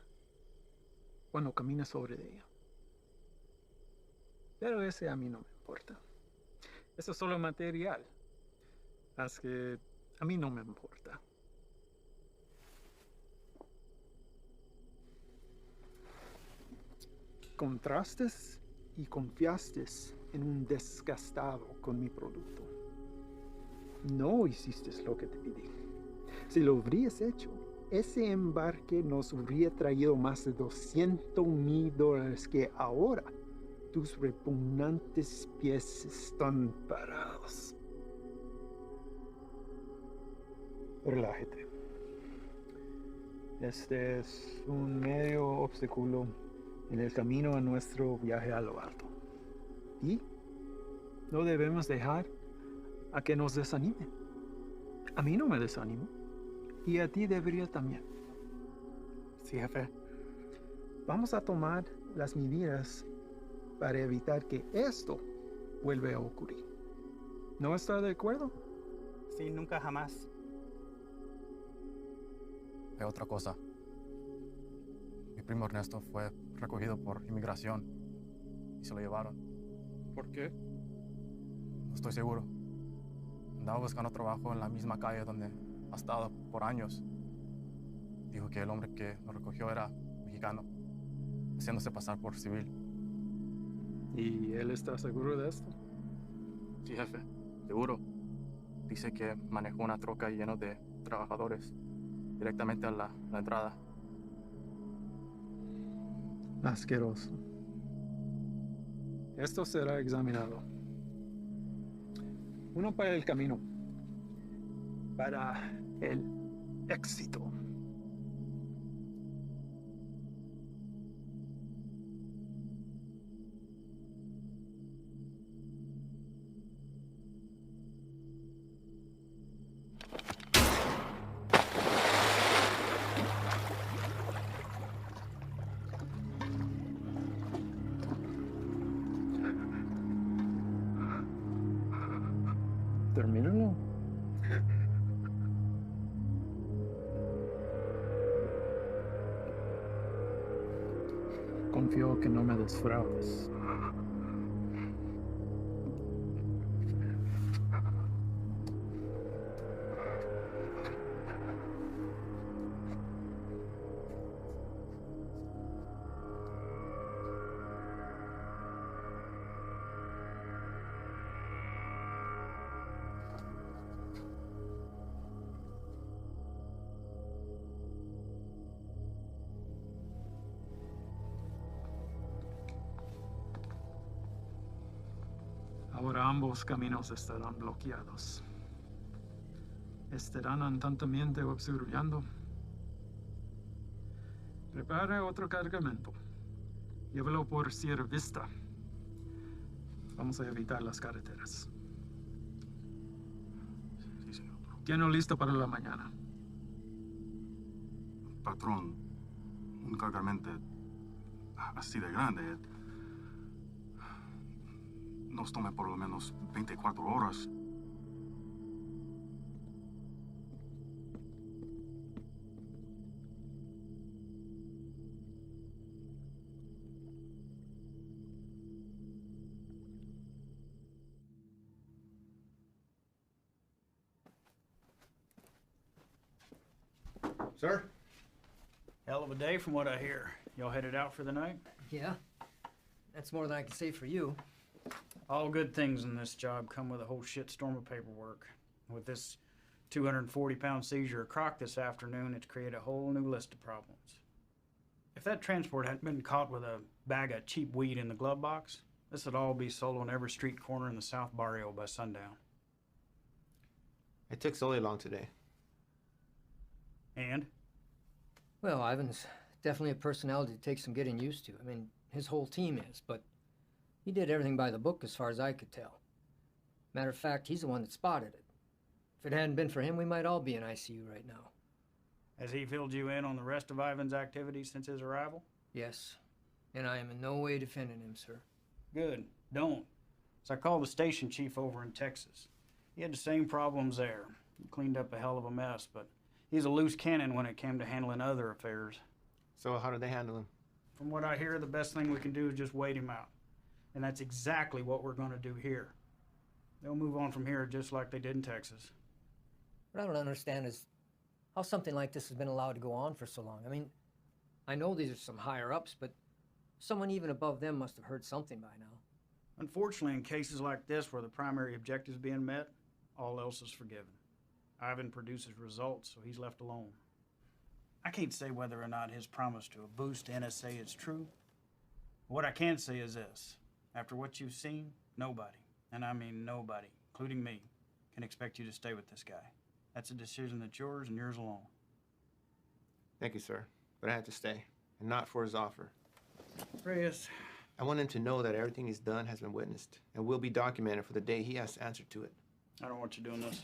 cuando caminas sobre ella. Pero ese a mí no me importa. Eso es solo material. Así que a mí no me importa. encontraste y confiaste en un desgastado con mi producto. No hiciste lo que te pedí. Si lo hubieras hecho, ese embarque nos hubiera traído más de $200,000 que ahora tus repugnantes pies están parados. Relájate. Este es un medio obstáculo en el camino a nuestro viaje a lo alto. Y no debemos dejar a que nos desanimen. A mí no me desanimo. Y a ti debería también. Sí, jefe. Vamos a tomar las medidas para evitar que esto vuelva a ocurrir. ¿No está de acuerdo? Sí, nunca jamás. Hay otra cosa. Mi primo Ernesto fue recogido por inmigración y se lo llevaron. ¿Por qué? No estoy seguro. Andaba buscando trabajo en la misma calle donde ha estado por años. Dijo que el hombre que lo recogió era mexicano, haciéndose pasar por civil. ¿Y él está seguro de esto? Sí, jefe, seguro. Dice que manejó una troca llena de trabajadores directamente a la entrada. Asqueroso. Esto será examinado. Uno para el camino. Para el éxito. Termínalo. Confío que no me defraudes. Ahora ambos caminos estarán bloqueados. Estarán atentamente observando. Prepara otro cargamento. Llévalo por Sierra Vista. Vamos a evitar las carreteras. Sí, señor. Tiene listo para la mañana. Patrón, un cargamento así de grande nos toma por lo menos 24 horas. Sir? Hell of a day from what I hear. Y'all headed out for the night? Yeah. That's more than I can say for you. All good things in this job come with a whole shitstorm of paperwork. With this 240-pound seizure of croc this afternoon, it's created a whole new list of problems. If that transport hadn't been caught with a bag of cheap weed in the glove box, this would all be sold on every street corner in the South Barrio by sundown. It took Sully long today. And? Well, Ivan's definitely a personality that takes some getting used to. I mean, his whole team is, but he did everything by the book as far as I could tell. Matter of fact, he's the one that spotted it. If it hadn't been for him, we might all be in ICU right now. Has he filled you in on the rest of Ivan's activities since his arrival? Yes. And I am in no way defending him, sir. Good. Don't. So I called the station chief over in Texas. He had the same problems there. He cleaned up a hell of a mess, but he's a loose cannon when it came to handling other affairs. So how did they handle him? From what I hear, the best thing we can do is just wait him out. And that's exactly what we're going to do here. They'll move on from here just like they did in Texas. What I don't understand is how something like this has been allowed to go on for so long. I mean, I know these are some higher-ups, but Someone even above them must have heard something by now. Unfortunately, in cases like this where the primary objective is being met, all else is forgiven. Ivan produces results, so he's left alone. I can't say whether or not his promise to a boost to NSA is true. What I can say is this. After what you've seen, nobody, and I mean nobody, including me, can expect you to stay with this guy. That's a decision that's yours and yours alone. Thank you, sir. But I had to stay, and not for his offer. Reyes. I want him to know that everything he's done has been witnessed and will be documented for the day he has to answer to it. I don't want you doing this.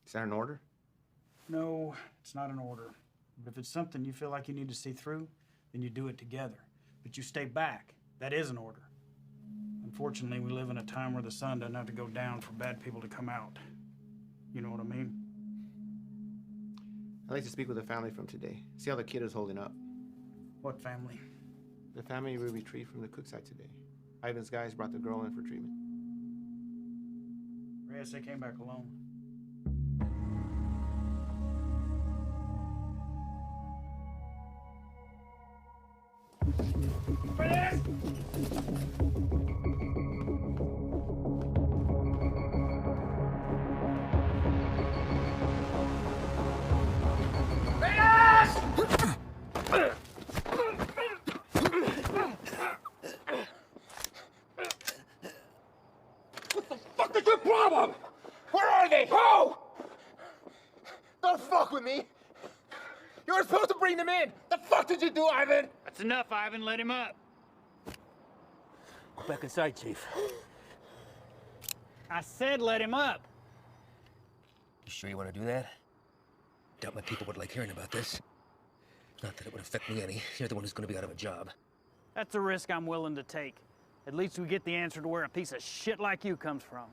Is that an order? No, it's not an order. But if it's something you feel like you need to see through, then you do it together. But you stay back. That is an order. Unfortunately, we live in a time where the sun doesn't have to go down for bad people to come out. You know what I mean? I'd like to speak with the family from today. See how the kid is holding up. What family? The family we retrieved from the cook site today. Ivan's guys brought the girl in for treatment. Reyes, they came back alone. Reyes! What is your problem? Where are they? Who? Don't fuck with me. You were supposed to bring them in. The fuck did you do, Ivan? That's enough, Ivan. Let him up. Go back inside, Chief. I said let him up. You sure you want to do that? Doubt my people would like hearing about this. Not that it would affect me any. You're the one who's going to be out of a job. That's a risk I'm willing to take. At least we get the answer to where a piece of shit like you comes from.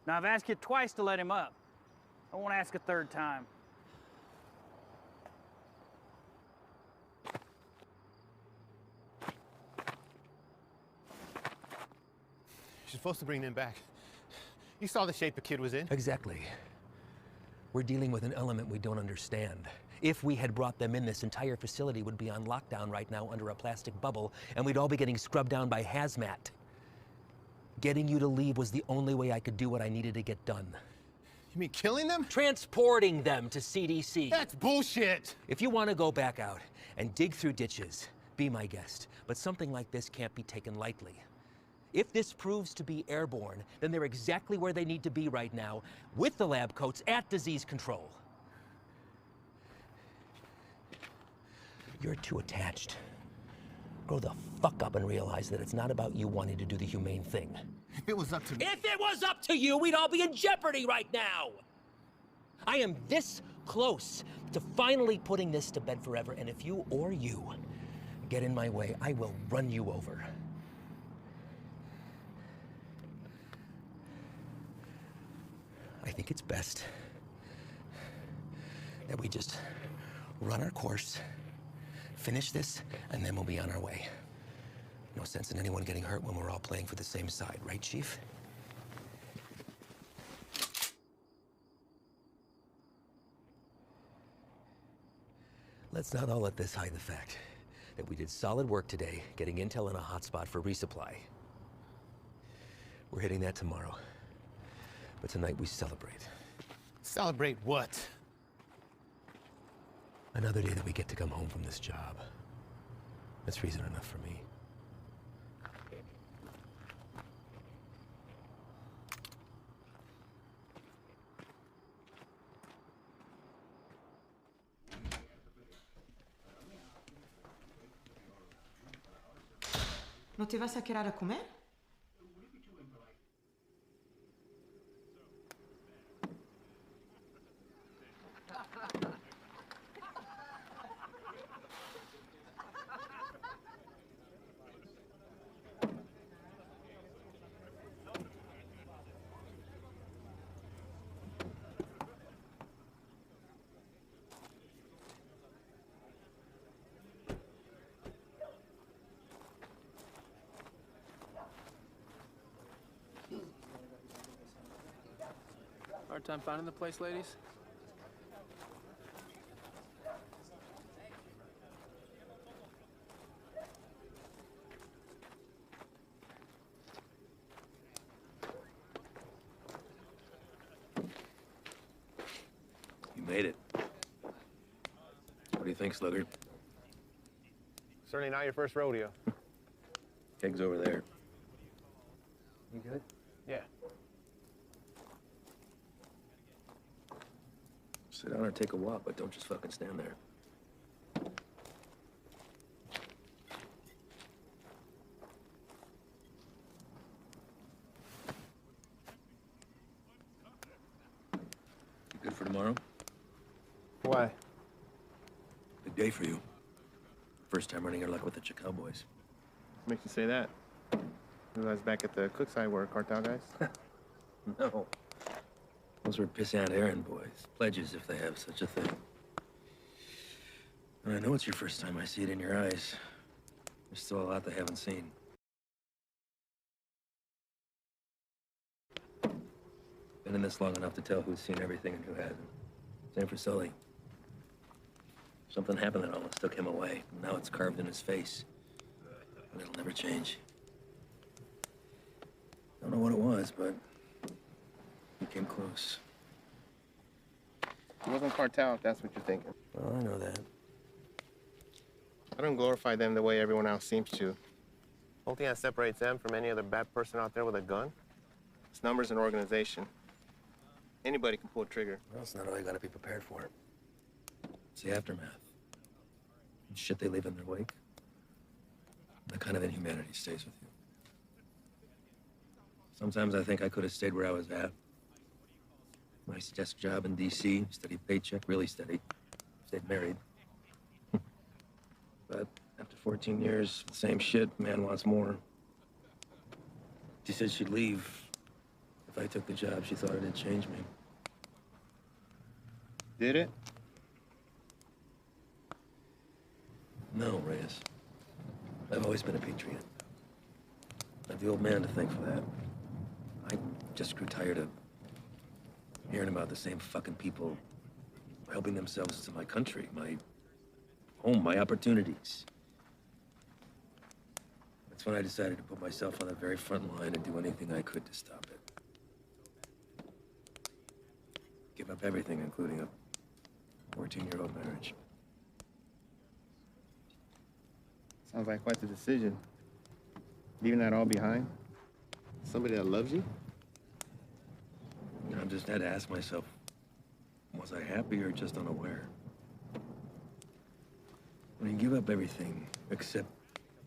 Now, I've asked you twice to let him up. I won't ask a third time. You're supposed to bring them back. You saw the shape the kid was in. Exactly. We're dealing with an element we don't understand. If we had brought them in, this entire facility would be on lockdown right now under a plastic bubble, and we'd all be getting scrubbed down by hazmat. Getting you to leave was the only way I could do what I needed to get done. You mean killing them? Transporting them to CDC. That's bullshit! If you want to go back out and dig through ditches, be my guest. But something like this can't be taken lightly. If this proves to be airborne, then they're exactly where they need to be right now, with the lab coats at disease control. You're too attached. Grow the fuck up and realize that it's not about you wanting to do the humane thing. If it was up to me. If it was up to you, we'd all be in jeopardy right now! I am this close to finally putting this to bed forever, and if you or you get in my way, I will run you over. I think it's best that we just run our course, finish this, and then we'll be on our way. No sense in anyone getting hurt when we're all playing for the same side, right, Chief? Let's not all let this hide the fact that we did solid work today getting intel in a hotspot for resupply. We're hitting that tomorrow. But tonight we celebrate. Celebrate what? Another day that we get to come home from this job. That's reason enough for me. ¿No te vas a quedar a comer? Hard time finding the place, ladies? made it. What do you think, Slugger? Certainly not your first rodeo. Keg's over there. You good? Yeah. Sit down or take a walk, but don't just fucking stand there. You good for tomorrow? Why? Big day for you. First time running your luck with the Cowboys. Makes you say that. You guys back at the Cookside were cartel guys? No. Those were pissant errand boys. Pledges, if they have such a thing. And I know it's your first time. I see it in your eyes. There's still a lot they haven't seen. Been in this long enough to tell who's seen everything and who hasn't. Same for Sully. Something happened that almost took him away. Now it's carved in his face. And it'll never change. Don't know what it was, but he came close. It wasn't cartel, if that's what you're thinking. Well, I know that. I don't glorify them the way everyone else seems to. Only thing that separates them from any other bad person out there with a gun is numbers and organization. Anybody can pull a trigger. Well, it's not all you gotta be prepared for. It's the aftermath. The shit they leave in their wake. The kind of inhumanity stays with you. Sometimes I think I could have stayed where I was at. Nice desk job in D.C., steady paycheck, really steady. Stayed married. But after 14 years, same shit, man wants more. She said she'd leave if I took the job. She thought it'd change me. Did it? No, Reyes. I've always been a patriot. I have the old man to thank for that. I just grew tired of hearing about the same fucking people helping themselves to my country, my home, my opportunities. That's when I decided to put myself on the very front line and do anything I could to stop it. Give up everything, including a 14-year-old marriage. Sounds like quite the decision. Leaving that all behind? Somebody that loves you? I just had to ask myself, was I happy or just unaware? When you give up everything except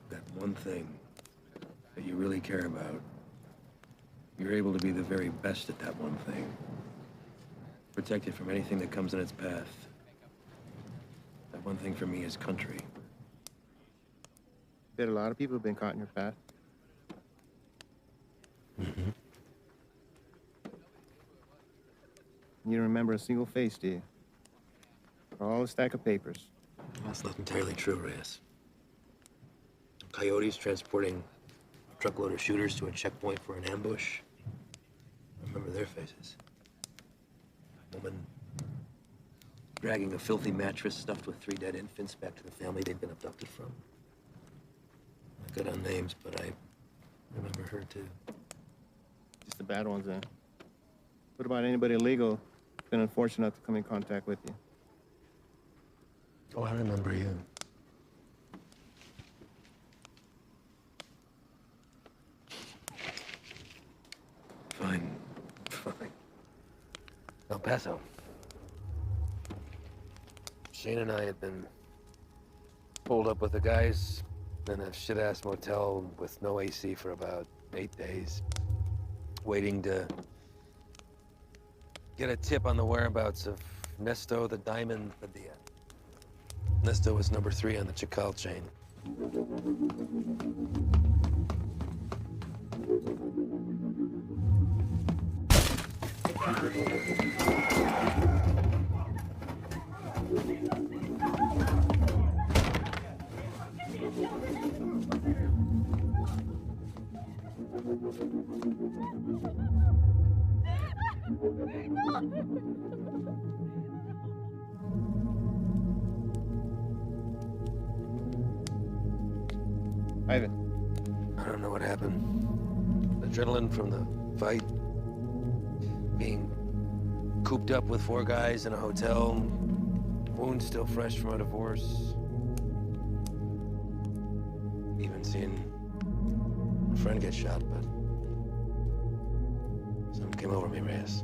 that one thing that you really care about, you're able to be the very best at that one thing. Protected from anything that comes in its path. That one thing for me is country. Bet a lot of people have been caught in your path. Mm-hmm. You don't remember a single face, do you? For all a stack of papers. That's not entirely true, Reyes. Coyotes transporting a truckload of shooters to a checkpoint for an ambush. I remember their faces. Woman dragging a filthy mattress stuffed with 3 dead infants back to the family they'd been abducted from. Not good on names, but I remember her too. Just the bad ones, then. What about anybody illegal who's been unfortunate enough to come in contact with you? Oh, I remember you. Fine. El Paso. Shane and I had been pulled up with the guys in a shit-ass motel with no AC for about 8 days, waiting to get a tip on the whereabouts of Nesto the Diamond Padilla. Nesto was number 3 on the Chacal chain. Ivan. I don't know what happened. Adrenaline from the fight, being cooped up with 4 guys in a hotel. Wounds still fresh from a divorce. Even seen a friend get shot, but something came over me, Reyes.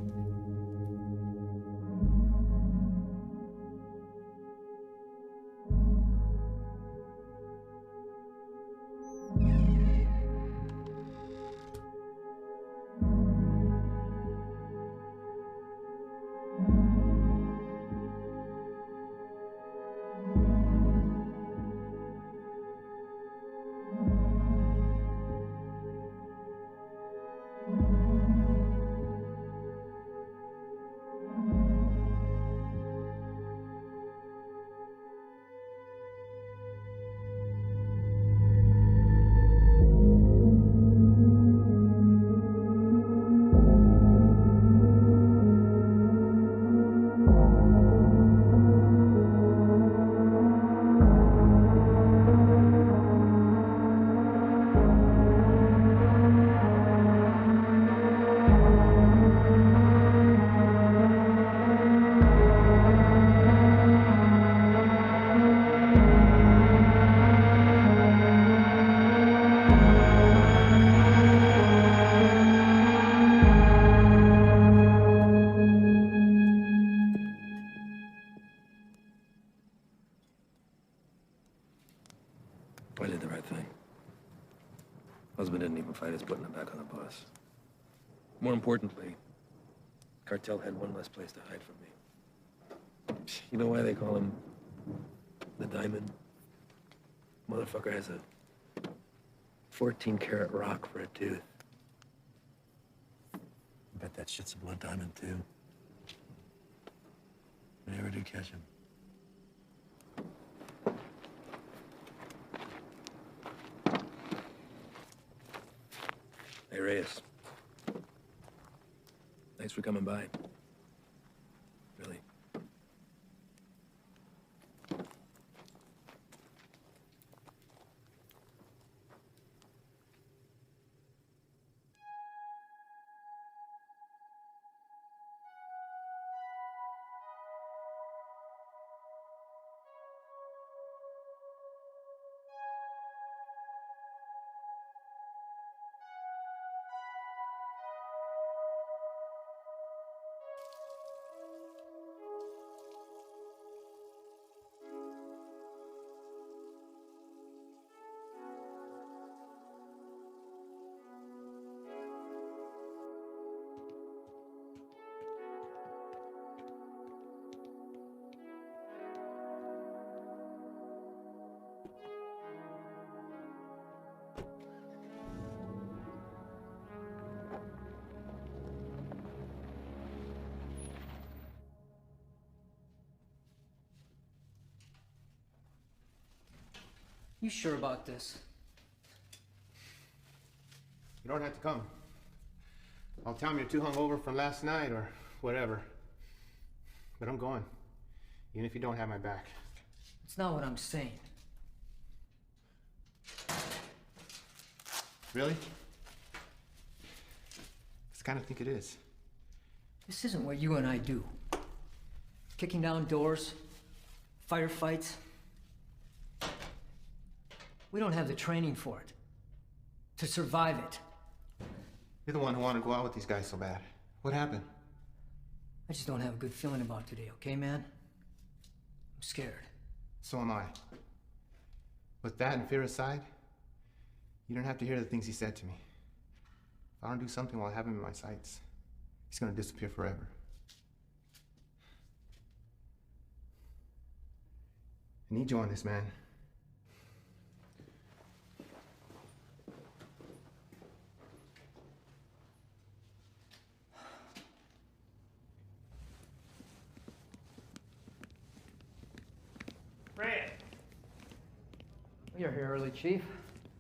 I did the right thing. Husband didn't even fight us putting him back on the bus. More importantly, cartel had one less place to hide from me. You know why they call him the Diamond? Motherfucker has a 14-karat rock for a tooth. I bet that shit's a blood diamond, too. I never did catch him. Hey, Reyes. Thanks for coming by. Really. You sure about this? You don't have to come. I'll tell him you're too hungover from last night or whatever. But I'm going, even if you don't have my back. It's not what I'm saying. Really? I kind of think it is. This isn't what you and I do. Kicking down doors, firefights. We don't have the training for it. To survive it. You're the one who wanted to go out with these guys so bad. What happened? I just don't have a good feeling about today, okay, man? I'm scared. So am I. With that and fear aside, you don't have to hear the things he said to me. If I don't do something while I have him in my sights, he's gonna disappear forever. I need you on this, man. Red. You're here early, Chief.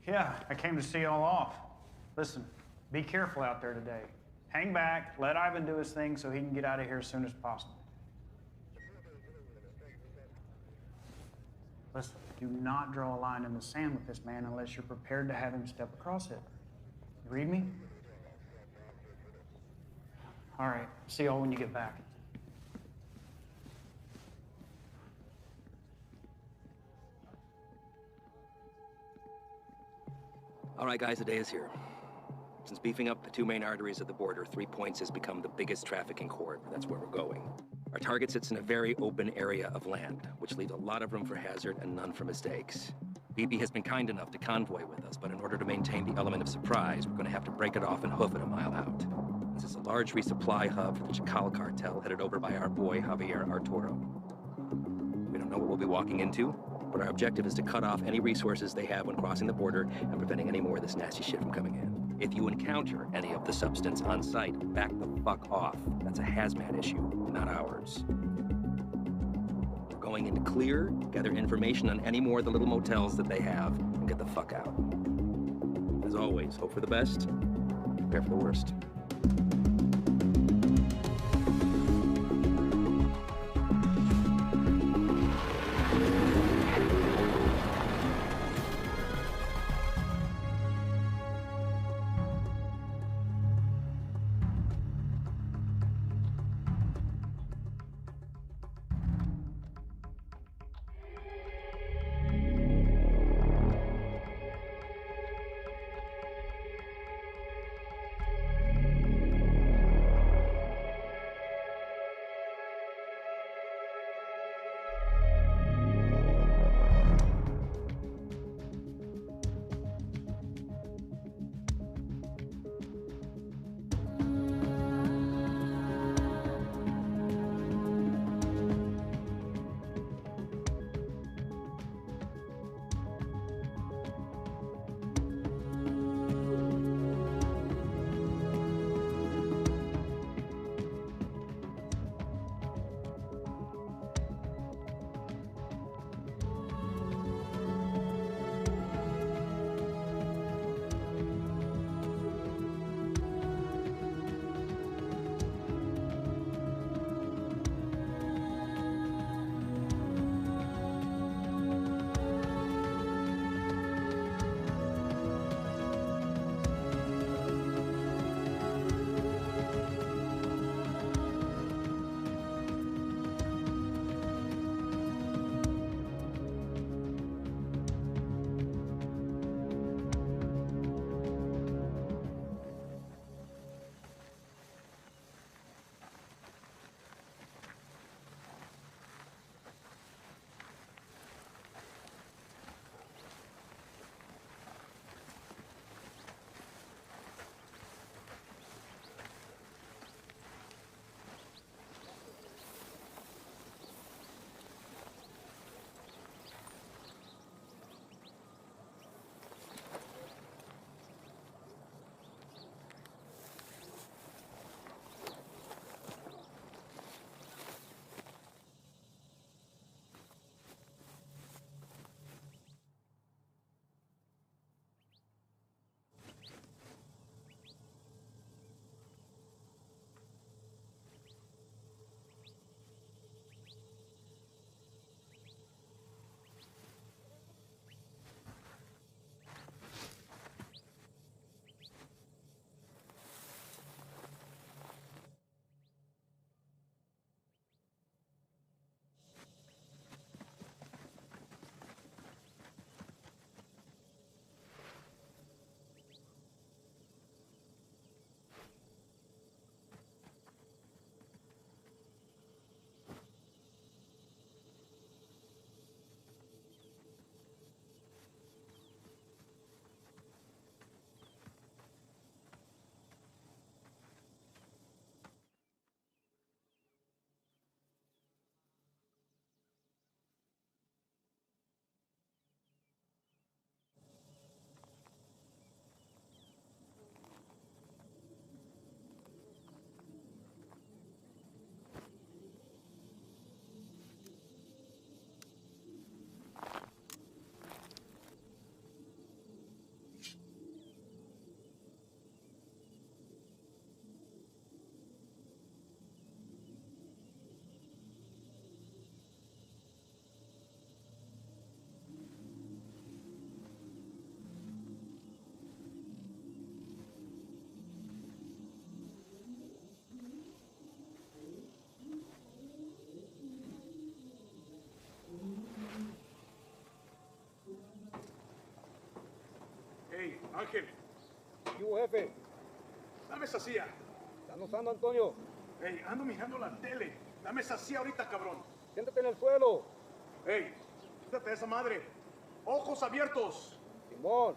Yeah, I came to see y'all off. Listen, be careful out there today. Hang back, let Ivan do his thing so he can get out of here as soon as possible. Listen, do not draw a line in the sand with this man unless you're prepared to have him step across it. You read me? All right, see y'all when you get back. All right, guys, the day is here. Since beefing up the two main arteries of the border, 3 Points has become the biggest trafficking corridor. That's where we're going. Our target sits in a very open area of land, which leaves a lot of room for hazard and none for mistakes. BP has been kind enough to convoy with us, but in order to maintain the element of surprise, we're going to have to break it off and hoof it a mile out. This is a large resupply hub for the Chacal cartel, headed over by our boy Javier Arturo. We don't know what we'll be walking into, but our objective is to cut off any resources they have when crossing the border and preventing any more of this nasty shit from coming in. If you encounter any of the substance on site, back the fuck off. That's a hazmat issue, not ours. We're going in to clear, gather information on any more of the little motels that they have, and get the fuck out. As always, hope for the best, prepare for the worst. Ángel. ¿Y jefe? Dame esa silla. ¿Están usando, Antonio? Hey, ando mirando la tele. Dame esa silla ahorita, cabrón. Siéntate en el suelo. Hey, quítate esa madre. Ojos abiertos. Simón.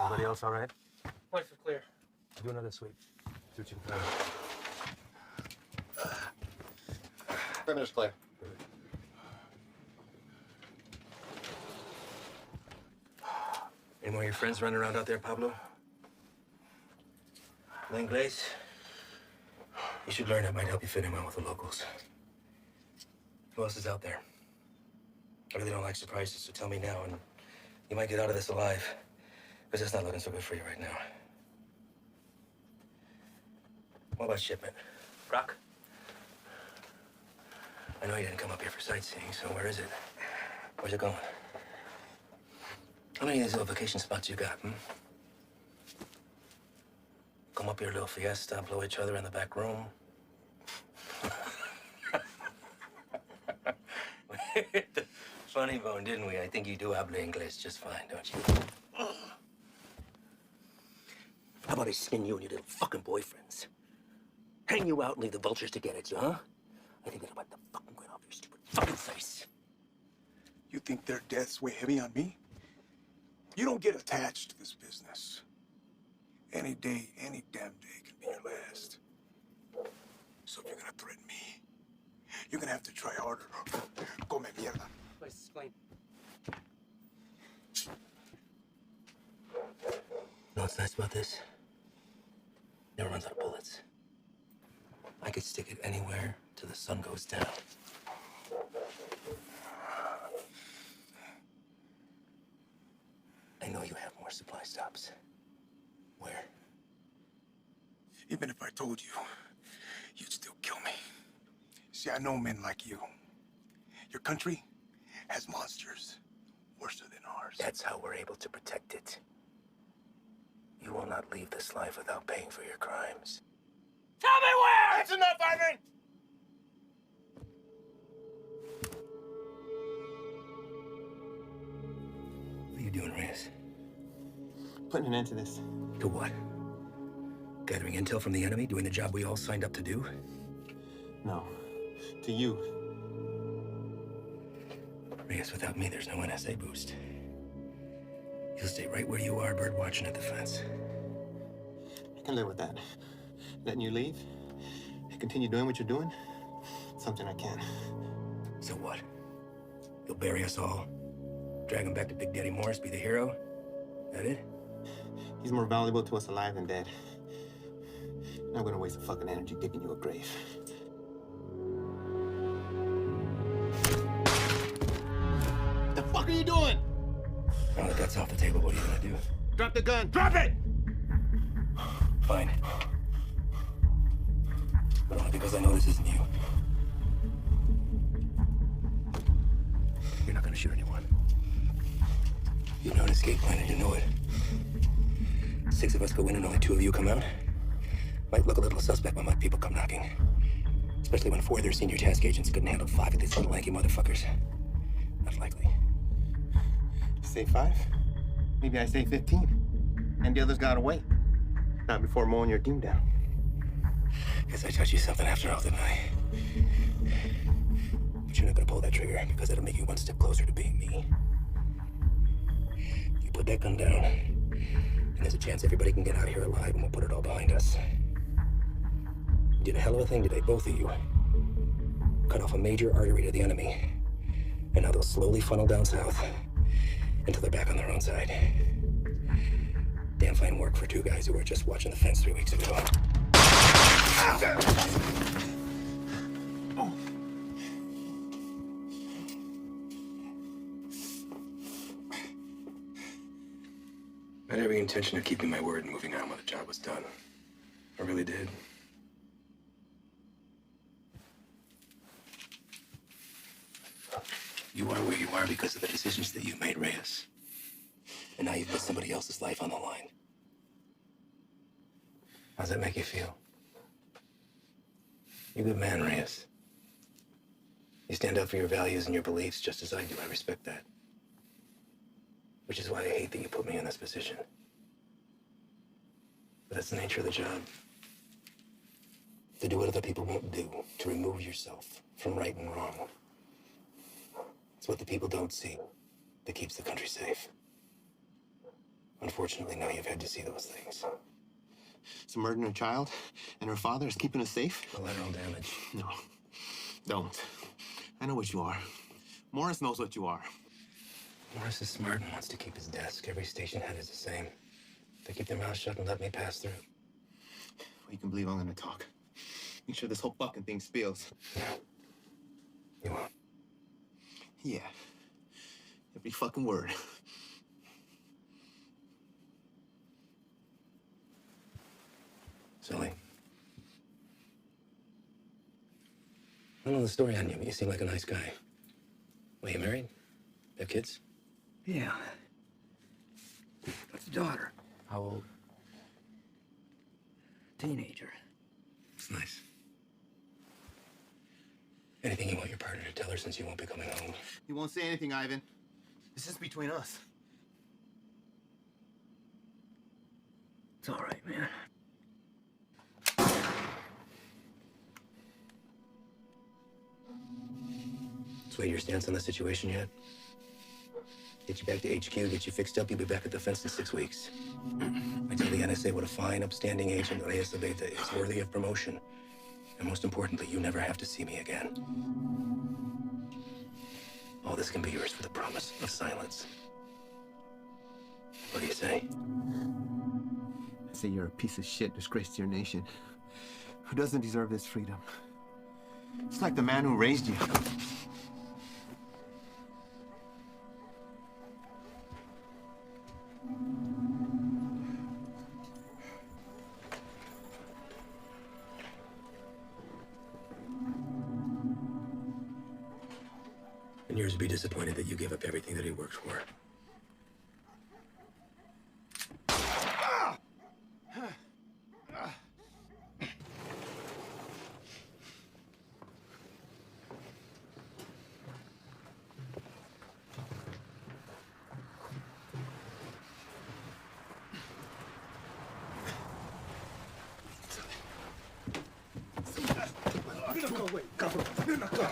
Everybody else all right? Points are clear. Do another sweep. See what you can find. Perimeter's clear. Any more of your friends running around out there, Pablo? Inglés? You should learn. It might help you fit in well with the locals. Who else is out there? I really don't like surprises, so tell me now, and you might get out of this alive. Because it's not looking so good for you right now. What about shipment? Rock? I know you didn't come up here for sightseeing, so where is it? Where's it going? How many of these little vacation spots you got, Come up here, a little fiesta, blow each other in the back room. Funny bone, didn't we? I think you do habla English just fine, don't you? How about I skin you and your little fucking boyfriends? Hang you out and leave the vultures to get at you, huh? I think that'll wipe the fucking grin off your stupid fucking face. You think their deaths weigh heavy on me? You don't get attached to this business. Any day, any damn day can be your last. So if you're gonna threaten me, you're gonna have to try harder. Come mierda. Place is clean. Know what's nice about this? Never runs out of bullets. I could stick it anywhere till the sun goes down. I know you have more supply stops. Where? Even if I told you, you'd still kill me. See, I know men like you. Your country has monsters worse than ours. That's how we're able to protect it. You will not leave this life without paying for your crimes. Tell me where! That's enough, Ivan! What are you doing, Reyes? Putting an end to this. To what? Gathering intel from the enemy, doing the job we all signed up to do? No. To you. Reyes, without me, there's no NSA boost. You'll stay right where you are, bird watching at the fence. I can live with that. Letting you leave and continue doing what you're doing, something I can. So what? You'll bury us all? Drag him back to Big Daddy Morris, be the hero? That it? He's more valuable to us alive than dead. I'm not gonna waste the fucking energy digging you a grave. The fuck are you doing? Now that that's off the table, what are you gonna do? Drop the gun. Drop it! Fine. But only because I know this isn't you. You're not gonna shoot anyone. You know an escape plan and you know it. 6 of us go in and only 2 of you come out. Might look a little suspect when my people come knocking. Especially when 4 of their senior task agents couldn't handle 5 of these little lanky motherfuckers. Not likely. Say 5? Maybe I say 15. And the others got away. Not before mowing your team down. Guess I taught you something after all, didn't I? But you're not gonna pull that trigger because that'll make you one step closer to being me. You put that gun down, and there's a chance everybody can get out of here alive and we'll put it all behind us. You did a hell of a thing today, both of you. Cut off a major artery to the enemy. And now they'll slowly funnel down south until they're back on their own side. Damn fine work for 2 guys who were just watching the fence 3 weeks ago. I had every intention of keeping my word and moving on when the job was done. I really did. You are where you are because of the decisions that you've made, Reyes. And now you've put somebody else's life on the line. How's that make you feel? You're a good man, Reyes. You stand up for your values and your beliefs just as I do. I respect that. Which is why I hate that you put me in this position. But that's the nature of the job. To do what other people won't do. To remove yourself from right and wrong. It's what the people don't see that keeps the country safe. Unfortunately, now you've had to see those things. So murdering a child and her father is keeping us safe? Collateral damage. No, don't. I know what you are. Morris knows what you are. Morris is smart and wants to keep his desk. Every station head is the same. They keep their mouths shut and let me pass through. Well, you can believe I'm gonna talk. Make sure this whole fucking thing spills. You won't. Yeah. Every fucking word. Sully. I don't know the story on you, but you seem like a nice guy. Well, you married? Have kids? Yeah. Got a daughter. How old? Teenager. It's nice. Anything you want your partner to tell her since you won't be coming home? You won't say anything, Ivan. This is between us. It's all right, man. Sway your stance on the situation yet? Get you back to HQ, get you fixed up, you'll be back at the fence in 6 weeks. I tell the NSA what a fine, upstanding agent Reyes Abeta is, worthy of promotion. And most importantly, you never have to see me again. All this can be yours for the promise of silence. What do you say? I say you're a piece of shit, disgrace to your nation. Who doesn't deserve this freedom? It's like the man who raised you. And yours would be disappointed that you gave up everything that he worked for. Ven acá, güey, cabrón. Ven acá.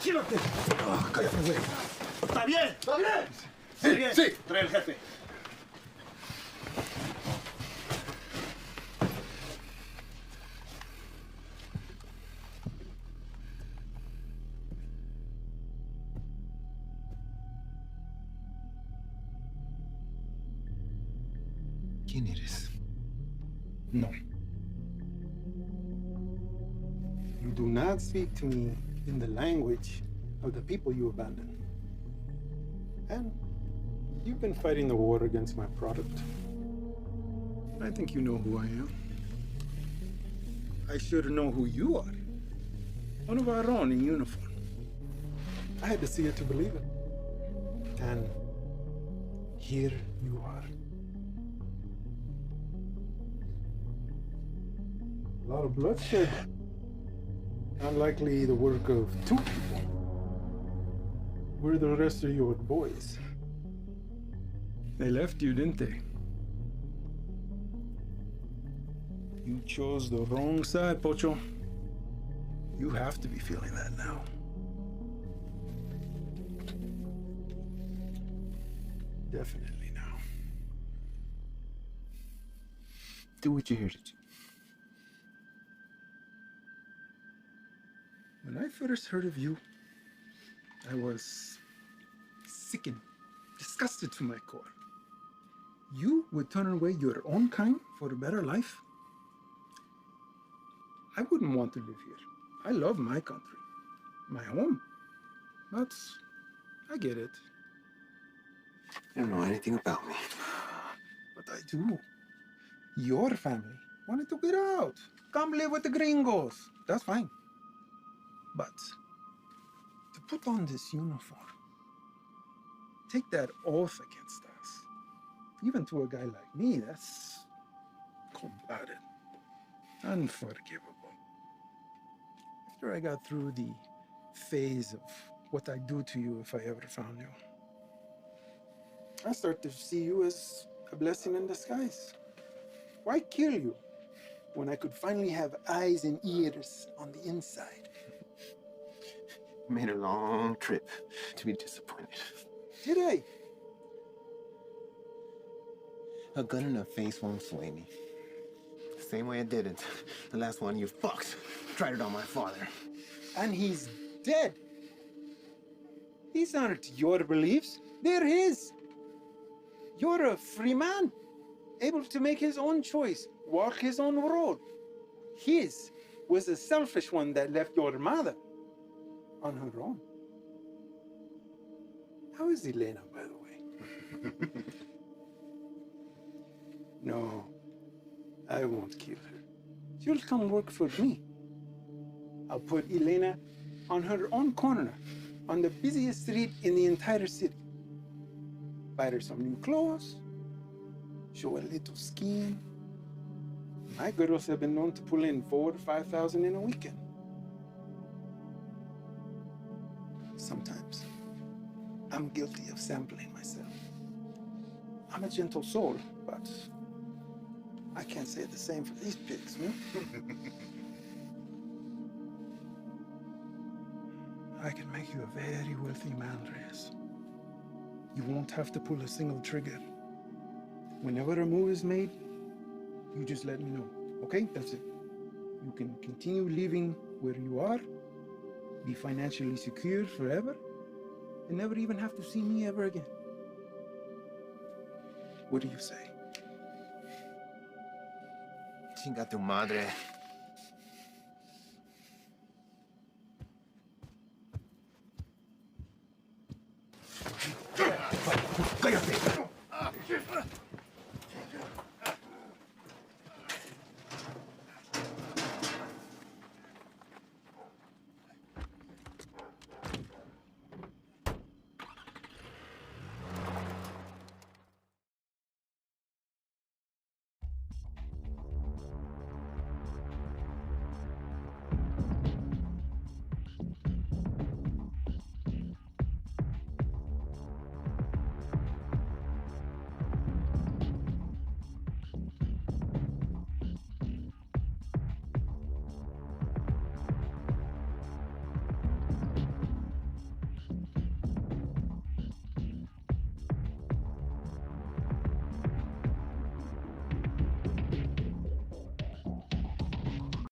Quédate. Cállate, güey. ¿Está bien? ¿Está bien? Sí, bien. sí. Trae el jefe. ¿Quién eres? No. You do not speak to me in the language of the people you abandoned. And you've been fighting the war against my product. I think you know who I am. I should know who you are. One of our own in uniform. I had to see it to believe it. And here you are. A lot of bloodshed. Not likely the work of two people. Where are the rest of your boys? They left you, didn't they? You chose the wrong side, Pocho. You have to be feeling that now. Definitely now. Do what you're here to do. When I first heard of you, I was sickened, disgusted to my core. You would turn away your own kind for a better life? I wouldn't want to live here. I love my country, my home. But I get it. You don't know anything about me. But I do. Your family wanted to get out. Come live with the gringos. That's fine. But to put on this uniform, take that oath against us, even to a guy like me, that's cold-blooded, unforgivable. After I got through the phase of what I'd do to you if I ever found you, I start to see you as a blessing in disguise. Why kill you when I could finally have eyes and ears on the inside? Made a long trip to be disappointed. Did I? A gun in the face won't sway me. The same way it didn't. The last one you fucks tried it on my father. And he's dead. These aren't your beliefs, they're his. You're a free man, able to make his own choice, walk his own road. His was a selfish one that left your mother on her own. How is Elena, by the way? No, I won't kill her. She'll come work for me. I'll put Elena on her own corner, on the busiest street in the entire city. Buy her some new clothes, show a little skin. My girls have been known to pull in 4,000 to 5,000 in a weekend. Sometimes I'm guilty of sampling myself. I'm a gentle soul, but I can't say the same for these pigs, man. I can make you a very wealthy man, Reyes. You won't have to pull a single trigger. Whenever a move is made, you just let me know, okay? That's it. You can continue living where you are, be financially secure forever, and never even have to see me ever again. What do you say? Chinga tu madre.